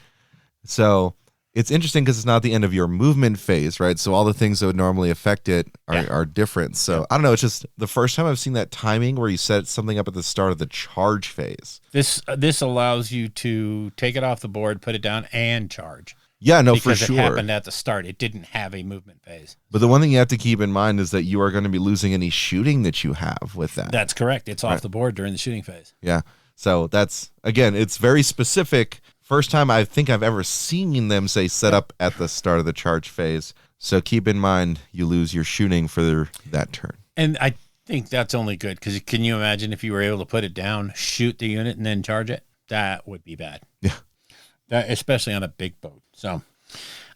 So it's interesting because it's not the end of your movement phase, right? So all the things that would normally affect it are different. So I don't know. It's just the first time I've seen that timing where you set something up at the start of the charge phase. This allows you to take it off the board, put it down, and charge. Yeah, no, because for sure. it happened at the start. It didn't have a movement phase. But the one thing you have to keep in mind is that you are going to be losing any shooting that you have with that. That's correct. It's off the board during the shooting phase. Yeah. So that's, again, it's very specific. First time I think I've ever seen them say set up at the start of the charge phase. So keep in mind you lose your shooting for that turn. And I think that's only good because can you imagine if you were able to put it down, shoot the unit, and then charge it? That would be bad. Yeah. That, especially on a big boat. So,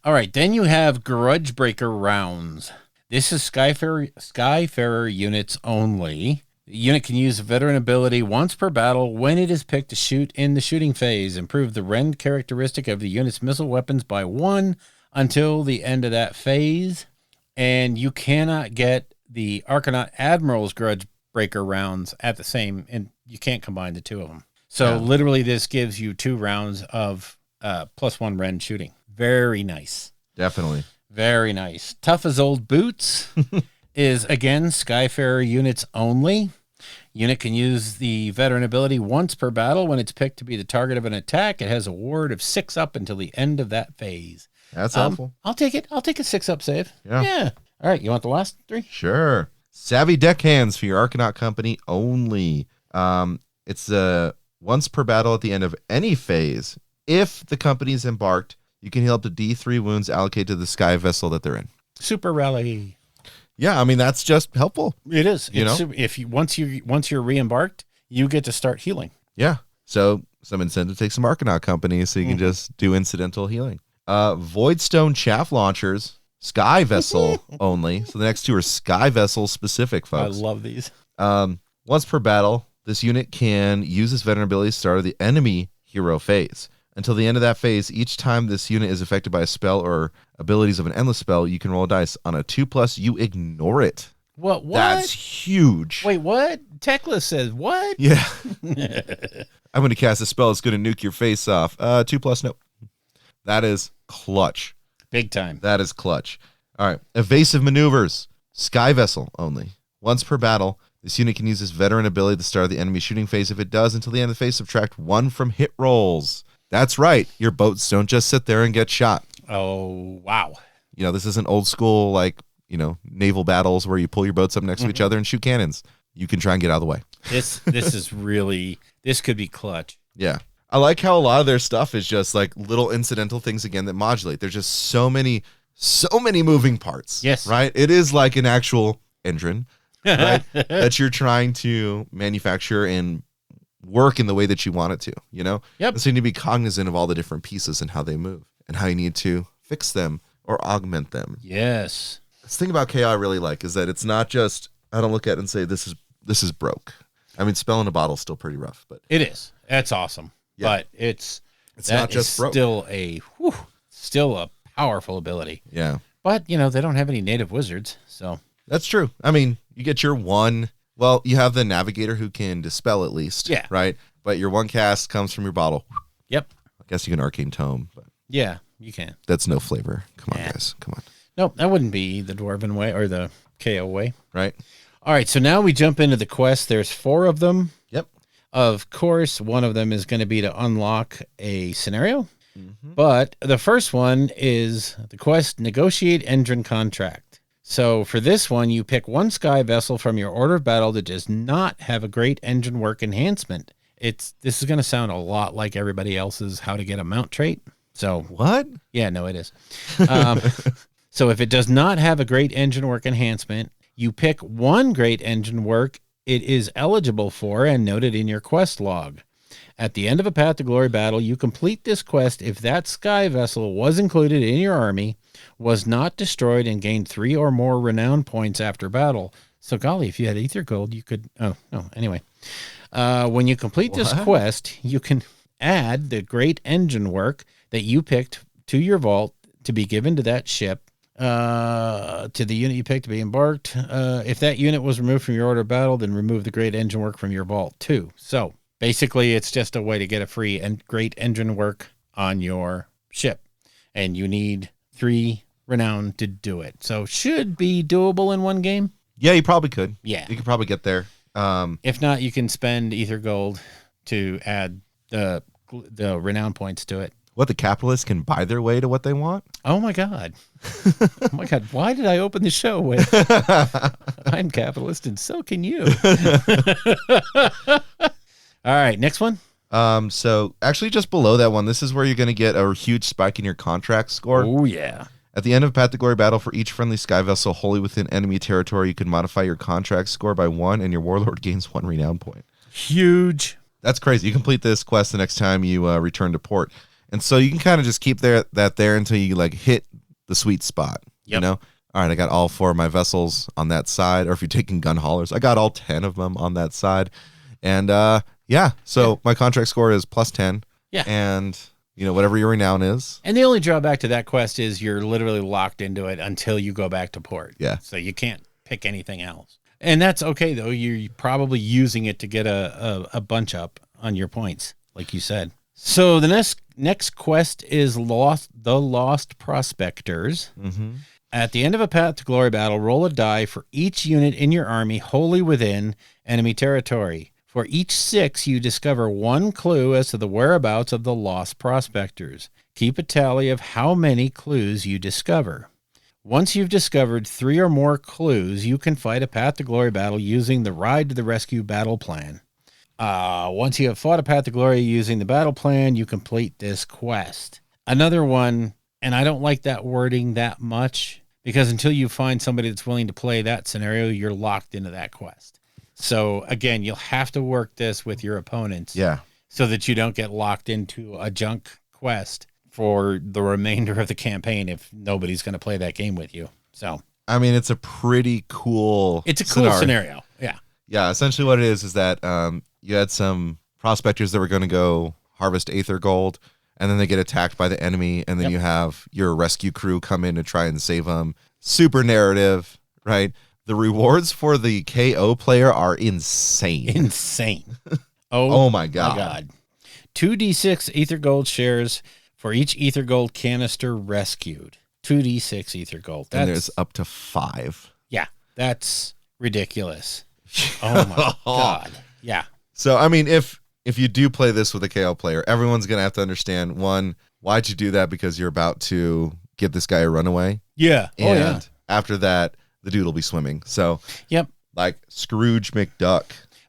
all right. Then you have Grudge Breaker rounds. This is Skyfarer units only. The unit can use a veteran ability once per battle when it is picked to shoot in the shooting phase. Improve the rend characteristic of the unit's missile weapons by 1 until the end of that phase. And you cannot get the Arcanaut Admiral's Grudge Breaker rounds at the same, and you can't combine the two of them. So literally this gives you 2 rounds of +1 rend shooting. Very nice. Definitely. Very nice. Tough as Old Boots is, again, Skyfarer units only. Unit can use the veteran ability once per battle when it's picked to be the target of an attack. It has a ward of 6 up until the end of that phase. That's helpful. I'll take it. I'll take a 6-up save. Yeah. All right. You want the last 3? Sure. Savvy Deckhands for your Arcanaut company only. It's once per battle at the end of any phase. If the company is embarked, You can heal up to D3 wounds allocated to the sky vessel that they're in. Super rally. Yeah, I mean, that's just helpful. It is. You know? If you once you're re-embarked, you get to start healing. Yeah. So some incentive to take some Arcanaut companies so you can just do incidental healing. Voidstone chaff launchers, sky vessel only. So the next two are sky vessel specific, folks. I love these. Once per battle, this unit can use its veteran ability to start the enemy hero phase. Until the end of that phase, each time this unit is affected by a spell or abilities of an endless spell, you can roll a dice. On a 2+, you ignore it. What? That's huge. Wait, what? Teclis says what? Yeah. I'm going to cast a spell that's going to nuke your face off. 2+, nope. That is clutch. Big time. That is clutch. All right. Evasive maneuvers. Sky vessel only. Once per battle, this unit can use this veteran ability at the start of the enemy shooting phase. If it does, until the end of the phase, subtract 1 from hit rolls. That's right. Your boats don't just sit there and get shot. Oh, wow. You know, this isn't old school, like, you know, naval battles where you pull your boats up next to each other and shoot cannons. You can try and get out of the way. This is really, this could be clutch. Yeah. I like how a lot of their stuff is just like little incidental things again that modulate. There's just so many moving parts. Yes. Right? It is like an actual engine, right? that you're trying to manufacture and work in the way that you want it to, you know? Yep. So you need to be cognizant of all the different pieces and how they move and how you need to fix them or augment them. Yes. The thing about KO I really like is that it's not just, I don't look at it and say, this is broke. I mean, spell in a bottle is still pretty rough, but It is. That's awesome. Yeah. But it's not just broke. Still a powerful ability. Yeah. But, you know, they don't have any native wizards, so. That's true. I mean, you get your one. Well, you have the navigator who can dispel at least. Yeah. Right. But your one cast comes from your bottle. Yep. I guess you can arcane tome, but Yeah, you can. that's no flavor. Come on, Yeah. guys. Come on. Nope, that wouldn't be the Dwarven way or the KO way. Right. All right, so now we jump into the quest. There's 4 of them. Yep. Of course, one of them is going to be to unlock a scenario. But the first one is the quest, negotiate engine contract. So for this one, you pick one sky vessel from your order of battle that does not have a great engine work enhancement. This is going to sound a lot like everybody else's how to get a mount trait. So What? yeah, no, it is. So if it does not have a great engine work enhancement, you pick one great engine work it is eligible for and note it in your quest log. At the end of a Path to Glory battle, you complete this quest if that sky vessel was included in your army, was not destroyed, and gained 3 or more renown points after battle. So golly, if you had Ether Gold, you could... Oh, no, anyway. When you complete this quest, you can add the great engine work that you picked to your vault to be given to that ship, to the unit you picked to be embarked. If that unit was removed from your order of battle, then remove the great engine work from your vault too. So basically, it's just a way to get a free and great engine work on your ship. And you need 3 renown to do it. So should be doable in one game. Yeah, you probably could. Yeah. You could probably get there. If not, you can spend Ether Gold to add the renown points to it. What, the capitalists can buy their way to what they want? Oh my God. Oh my God. Why did I open the show with I'm capitalist and so can you? All right. Next one. So actually just below that one, this is where you're going to get a huge spike in your contract score. Oh yeah. At the end of Path to Glory battle, for each friendly sky vessel wholly within enemy territory, you can modify your contract score by 1 and your warlord gains 1 renown point. Huge. That's crazy. You complete this quest the next time you return to port. And so you can kind of just keep that there until you like hit the sweet spot. Yep. You know? All right, I got all 4 of my vessels on that side. Or if you're taking gun haulers, I got all 10 of them on that side. And so my contract score is +10. Yeah. And you know, whatever your renown is. And the only drawback to that quest is you're literally locked into it until you go back to port. Yeah. So you can't pick anything else. And that's okay, though. You're probably using it to get a bunch up on your points, like you said. So the next quest is the Lost Prospectors. Mm-hmm. At the end of a Path to Glory battle, roll a die for each unit in your army wholly within enemy territory. For each 6, you discover 1 clue as to the whereabouts of the Lost Prospectors. Keep a tally of how many clues you discover. Once you've discovered 3 or more clues, you can fight a Path to Glory battle using the Ride to the Rescue battle plan. Once you have fought a Path to Glory using the battle plan, you complete this quest. Another one, and I don't like that wording that much, because until you find somebody that's willing to play that scenario, you're locked into that quest. So again, you'll have to work this with your opponents. Yeah. So that you don't get locked into a junk quest for the remainder of the campaign if nobody's going to play that game with you. So, I mean, it's a pretty cool it's a cool scenario. Yeah. Yeah. Essentially what it is that you had some prospectors that were going to go harvest Aether Gold, and then they get attacked by the enemy, and then you have your rescue crew come in to try and save them. Super narrative, right? The rewards for the KO player are insane. Insane. Oh my God. 2d6 Aether Gold shares for each Aether Gold canister rescued. 2d6 Aether Gold. And there's up to 5. Yeah, that's ridiculous. Oh my God. Yeah. So, I mean, if you do play this with a KO player, everyone's going to have to understand, one, why'd you do that? Because you're about to give this guy a runaway. Yeah. And after that, the dude will be swimming. So, yep. Like Scrooge McDuck.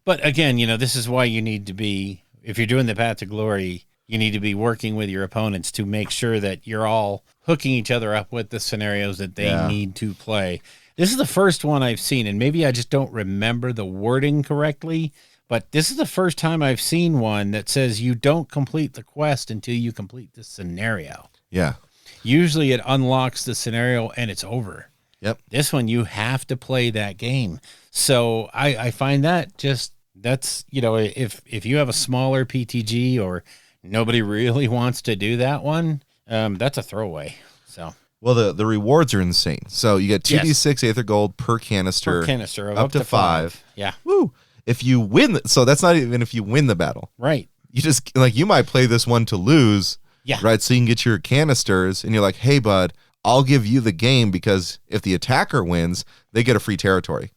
But again, this is why you need to be, if you're doing the Path to Glory, you need to be working with your opponents to make sure that you're all hooking each other up with the scenarios that they need to play. This is the first one I've seen, and maybe I just don't remember the wording correctly, but this is the first time I've seen one that says you don't complete the quest until you complete the scenario. Yeah. Usually it unlocks the scenario and it's over. Yep. This one, you have to play that game. So I find that that's, if you have a smaller PTG or nobody really wants to do that one, that's a throwaway. So. Well, the rewards are insane. So you get 2d6 Aether Gold per canister. Per canister of up to 5. Yeah. Woo. If you win, so that's not even if you win the battle. Right. You just, you might play this one to lose. Yeah. Right. So you can get your canisters, and you're like, hey, bud, I'll give you the game, because if the attacker wins, they get a free territory.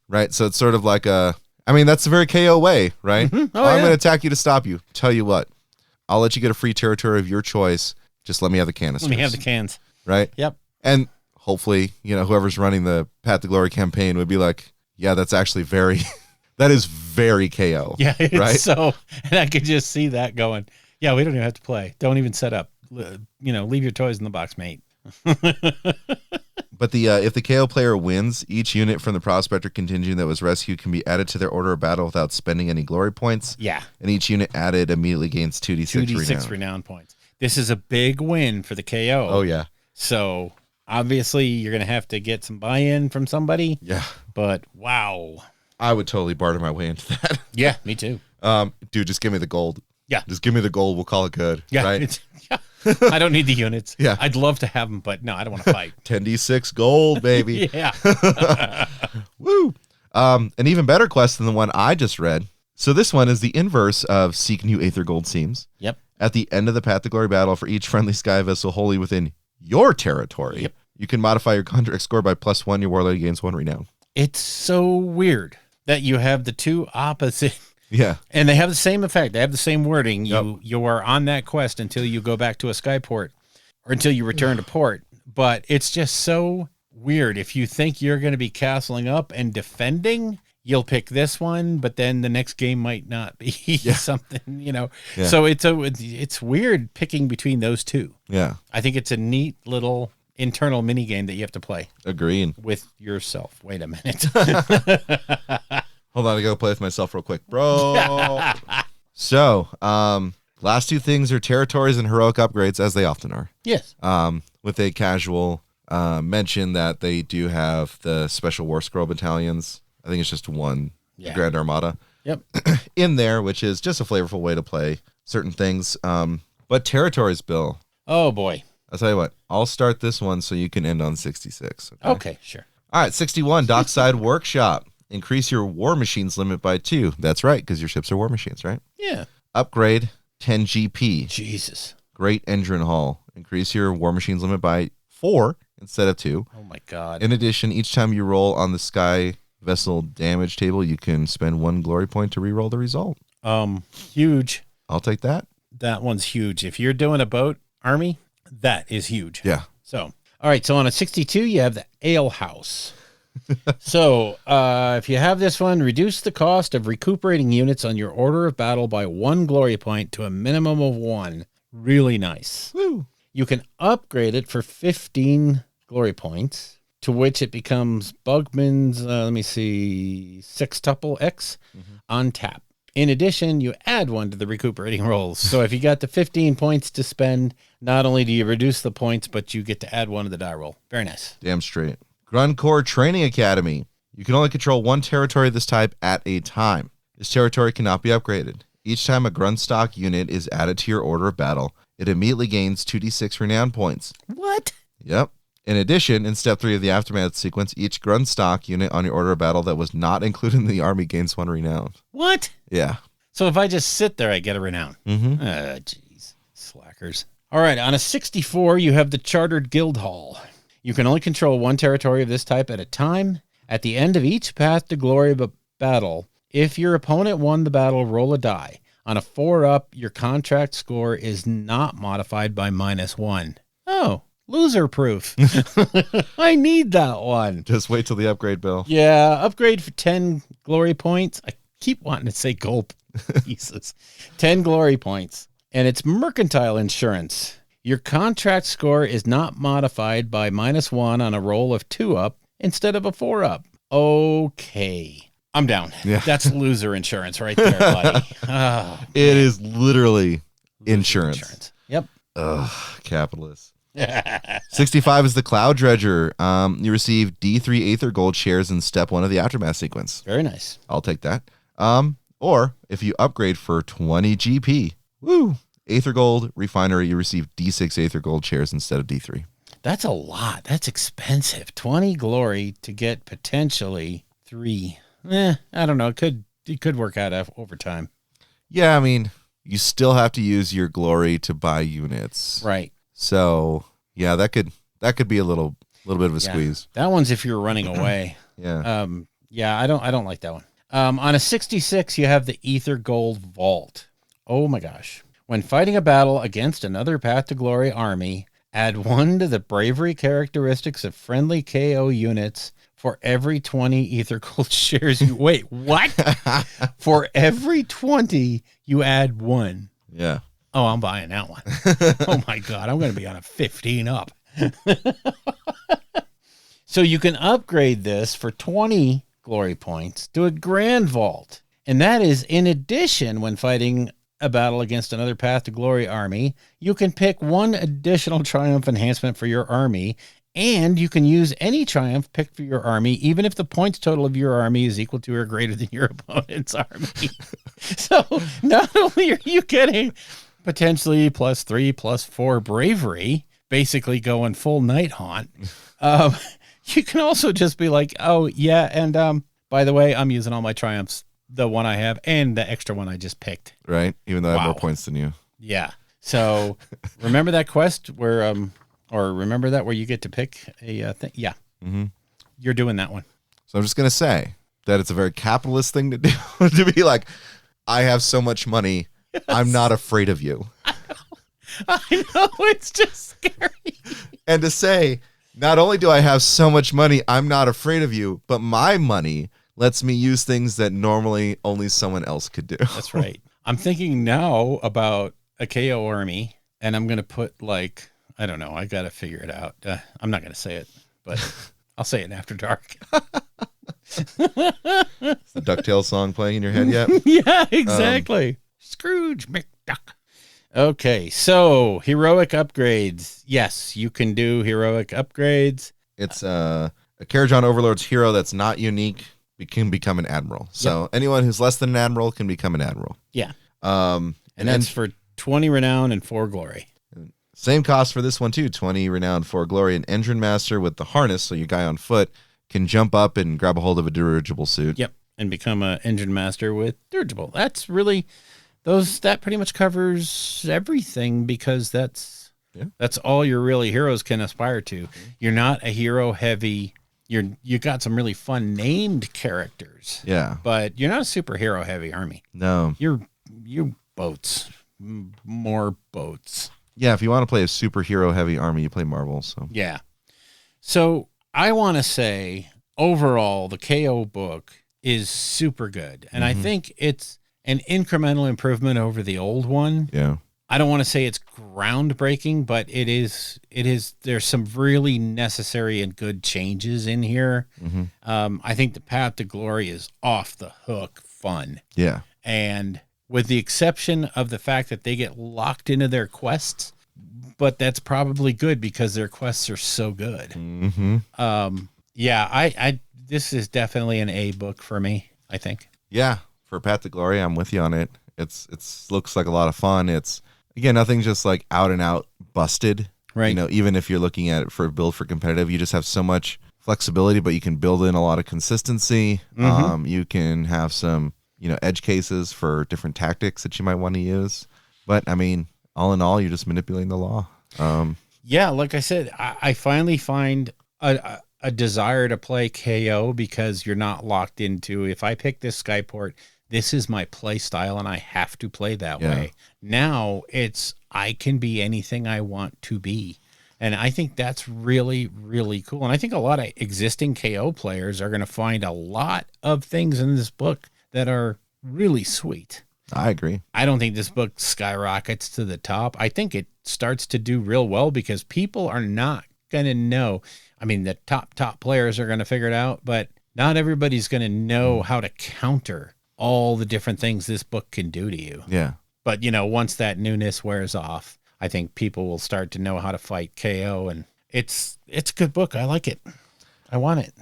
Right. So it's sort of like that's a very KO way, right? Mm-hmm. I'm going to attack you to stop you. Tell you what, I'll let you get a free territory of your choice. Just let me have the canisters. Let me have the cans. Right. Yep. And hopefully, whoever's running the Path to Glory campaign would be like, yeah, that's actually that is very KO. Yeah. Right. So, and I could just see that going, yeah, we don't even have to play. Don't even set up. Leave your toys in the box, mate. But if the KO player wins, each unit from the prospector contingent that was rescued can be added to their order of battle without spending any glory points. Yeah. And each unit added immediately gains 2d6 renown points. This is a big win for the KO. Oh, yeah. So obviously you're going to have to get some buy-in from somebody. Yeah. But wow. I would totally barter my way into that. Yeah, me too. Dude, just give me the gold. Yeah. Just give me the gold. We'll call it good. Yeah. Right? I don't need the units. Yeah. I'd love to have them, but no, I don't want to fight. 10d6 gold, baby. Yeah. Woo. An even better quest than the one I just read. So this one is the inverse of Seek New Aether Gold Seams. Yep. At the end of the Path to Glory battle, for each friendly sky vessel wholly within your territory, Yep. you can modify your contract score by +1. Your warlord gains 1 renown. It's so weird that you have the two opposite. Yeah. And they have the same effect. They have the same wording. Yep. You are on that quest until you go back to a skyport or until you return to port. But it's just so weird. If you think you're going to be castling up and defending, you'll pick this one, but then the next game might not be something, Yeah. So it's weird picking between those two. Yeah. I think it's a neat little internal mini game that you have to play Agreeing. with yourself. Wait a minute. Hold on, I gotta play with myself real quick, bro. So, last two things are territories and heroic upgrades, as they often are. Yes. With a casual mention that they do have the Special War Scroll battalions. I think it's just one Grand Armada. Yep. In there, which is just a flavorful way to play certain things. But territories, Bill. Oh boy. I'll tell you what. I'll start this one so you can end on 66. Okay, sure. All right, 61, Dockside Workshop. Increase your war machines limit by 2. That's right, because your ships are war machines, right? Yeah. Upgrade 10 GP. Jesus. Great Engine Hull. Increase your war machines limit by 4 instead of 2. Oh my God. In addition, each time you roll on the Sky Vessel damage table, you can spend 1 glory point to reroll the result. Huge. I'll take that. That one's huge. If you're doing a boat army, that is huge. Yeah. So, all right. So on a 62, you have the Ale House. So if you have this one, reduce the cost of recuperating units on your order of battle by 1 glory point to a minimum of 1. really nice. Woo. You can upgrade it for 15 glory points, to which it becomes Bugman's, sextuple X on tap. In addition, you add one to the recuperating rolls. So if you got the 15 points to spend, not only do you reduce the points, but you get to add one to the die roll. Very nice. Damn straight. Gruncore Training Academy. You can only control one territory of this type at a time. This territory cannot be upgraded. Each time a Grunstock unit is added to your order of battle, it immediately gains 2d6 renown points. What? Yep. In addition, in step 3 of the Aftermath sequence, each Grunstock unit on your order of battle that was not included in the army gains 1 renown. What? Yeah. So if I just sit there, I get a renown. Jeez. Slackers. All right. On a 64, you have the Chartered Guild Hall. You can only control one territory of this type at a time. At the end of each Path to Glory battle, if your opponent won the battle, roll a die. On a 4-up, your contract score is not modified by -1. Oh. Loser proof. I need that one. Just wait till the upgrade, Bill. Yeah, upgrade for 10 glory points. I keep wanting to say gold pieces. 10 glory points. And it's mercantile insurance. Your contract score is not modified by -1 on a roll of 2-up instead of a 4-up. Okay. I'm down. Yeah. That's loser insurance right there, buddy. Oh, It is literally insurance. Yep. Ugh, capitalists. 65 is the Cloud Dredger. You receive D3 Aether Gold shares in step 1 of the Aftermath sequence. Very nice. I'll take that. Or if you upgrade for 20 GP, Aether Gold Refinery, you receive D6 Aether Gold shares instead of D3. That's a lot. That's expensive. 20 glory to get potentially 3. I don't know. It could work out over time. Yeah, I mean, you still have to use your glory to buy units. Right. So yeah, that could be a little bit of a squeeze. That one's if you're running away. Yeah. I don't like that one. On a 66, you have the Ether Gold Vault. Oh my gosh. When fighting a battle against another Path to Glory army, add 1 to the bravery characteristics of friendly KO units for every 20 Ether Gold shares you wait, what? For every 20, you add 1. Yeah. Oh, I'm buying that one. Oh my God, I'm going to be on a 15 up. So you can upgrade this for 20 glory points to a Grand Vault. And that is in addition, when fighting a battle against another Path to Glory army, you can pick 1 additional triumph enhancement for your army, and you can use any triumph picked for your army, even if the points total of your army is equal to or greater than your opponent's army. So not only are you getting potentially +3, +4 bravery, basically going full night haunt, you can also just be like, oh yeah, and by the way, I'm using all my triumphs, the one I have and the extra one I just picked. Right. Even though I have more points than you. Yeah. So remember that quest where where you get to pick a thing? Yeah. Mm-hmm. You're doing that one. So I'm just going to say that it's a very capitalist thing to do, to be like, I have so much money, yes. I'm not afraid of you. I know, it's just scary. And to say, not only do I have so much money, I'm not afraid of you, but my money lets me use things that normally only someone else could do. That's right. I'm thinking now about a KO army, and I'm going to put I don't know. I got to figure it out. I'm not going to say it, but I'll say it after dark. Is the DuckTales song playing in your head yet? Yeah, exactly. Scrooge McDuck. Okay, so heroic upgrades. Yes, you can do heroic upgrades. It's a Karadron Overlords hero that's not unique. We can become an admiral. So anyone who's less than an admiral can become an admiral. Yeah. And that's for 20 renown and 4 glory. Same cost for this one too. 20 renown, 4 glory. An engine master with the harness, so your guy on foot can jump up and grab a hold of a dirigible suit. Yep. And become an engine master with dirigible. That's really that pretty much covers everything, because that's all your really heroes can aspire to. You're not a hero heavy. You got some really fun named characters. Yeah. But you're not a superhero heavy army. No. You're boats. More boats. Yeah, if you want to play a superhero heavy army, you play Marvel. So yeah. So I want to say overall the KO book is super good. And I think it's an incremental improvement over the old one. Yeah. I don't want to say it's groundbreaking, but it is, there's some really necessary and good changes in here. I think the Path to Glory is off the hook fun. Yeah. And with the exception of the fact that they get locked into their quests, but that's probably good because their quests are so good. I this is definitely an A book for me, I think. Yeah. For Path to Glory, I'm with you on it. It's looks like a lot of fun. It's, again, nothing's just like out and out busted. Right. You know, even if you're looking at it for build for competitive, you just have so much flexibility, but you can build in a lot of consistency. You can have some, you know, edge cases for different tactics that you might want to use. But I mean, all in all, you're just manipulating the law. Yeah, like I said, I finally find a desire to play KO because you're not locked into, if I pick this Skyport, this is my play style and I have to play that way. Now it's, I can be anything I want to be. And I think that's really, really cool. And I think a lot of existing KO players are going to find a lot of things in this book that are really sweet. I agree. I don't think this book skyrockets to the top. I think it starts to do real well because people are not going to know. I mean, the top players are going to figure it out, but not everybody's going to know how to counter all the different things this book can do to you. Yeah. But, you know, once that newness wears off, I think people will start to know how to fight KO, and it's a good book. I like it. I want it.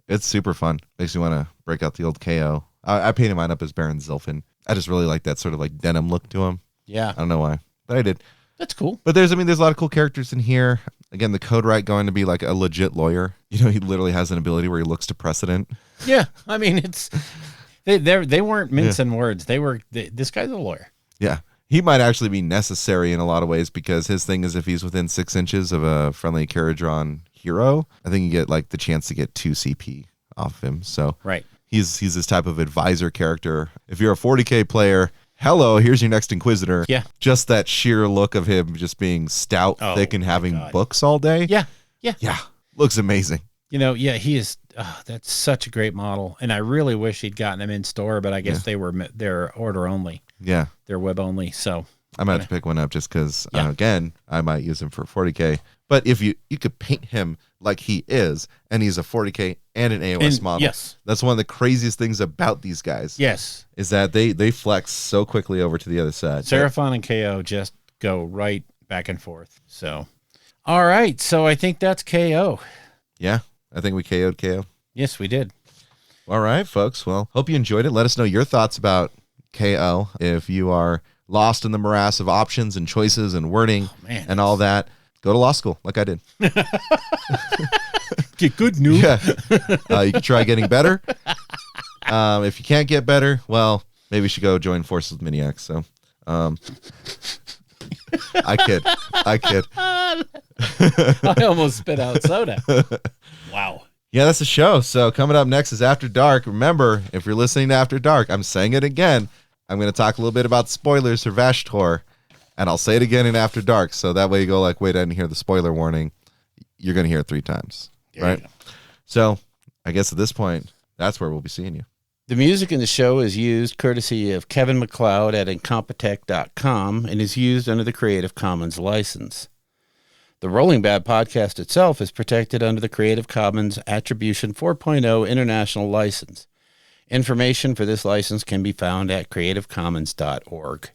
It's super fun. Makes me want to break out the old KO. I painted mine up as Baron Zilfin. I just really like that sort of like denim look to him. Yeah. I don't know why, but I did. That's cool. But there's a lot of cool characters in here. Again, the Code Right going to be like a legit lawyer. You know, he literally has an ability where he looks to precedent. Yeah. I mean, it's, they weren't mincing words. This guy's a lawyer. Yeah. He might actually be necessary in a lot of ways because his thing is if he's within 6 inches of a friendly Karadron hero, I think you get like the chance to get 2 CP off him. So right. He's this type of advisor character. If you're a 40K player, hello, here's your next Inquisitor. Yeah. Just that sheer look of him just being stout, thick, and having books all day. Yeah. Yeah. Yeah. Looks amazing. You know, yeah, he is. That's such a great model. And I really wish he'd gotten them in store, but I guess they're order only. Yeah. They're web only. So I might have to pick one up just because, again, I might use him for 40K. But if you could paint him like he is, and he's a 40K and an AOS model. Yes. That's one of the craziest things about these guys. Yes. Is that they flex so quickly over to the other side. Seraphon and KO just go right back and forth. So, all right. So I think that's KO. Yeah. I think we KO'd KO. Yes, we did. All right, folks. Well, hope you enjoyed it. Let us know your thoughts about KO. If you are lost in the morass of options and choices and wording and all that, go to law school like I did. Get good news. Yeah. You can try getting better. If you can't get better, well, maybe you should go join forces with Miniacs. So, I kid. I almost spit out soda. Wow. Yeah, that's the show. So coming up next is After Dark. Remember, if you're listening to After Dark, I'm saying it again. I'm going to talk a little bit about spoilers for Vashtor, and I'll say it again in After Dark. So that way you go like, wait, I didn't hear the spoiler warning. You're going to hear it 3 times. Right? So I guess at this point, that's where we'll be seeing you. The music in the show is used courtesy of Kevin MacLeod at Incompetech.com and is used under the Creative Commons license. The Rolling Bad podcast itself is protected under the Creative Commons Attribution 4.0 International License. Information for this license can be found at creativecommons.org.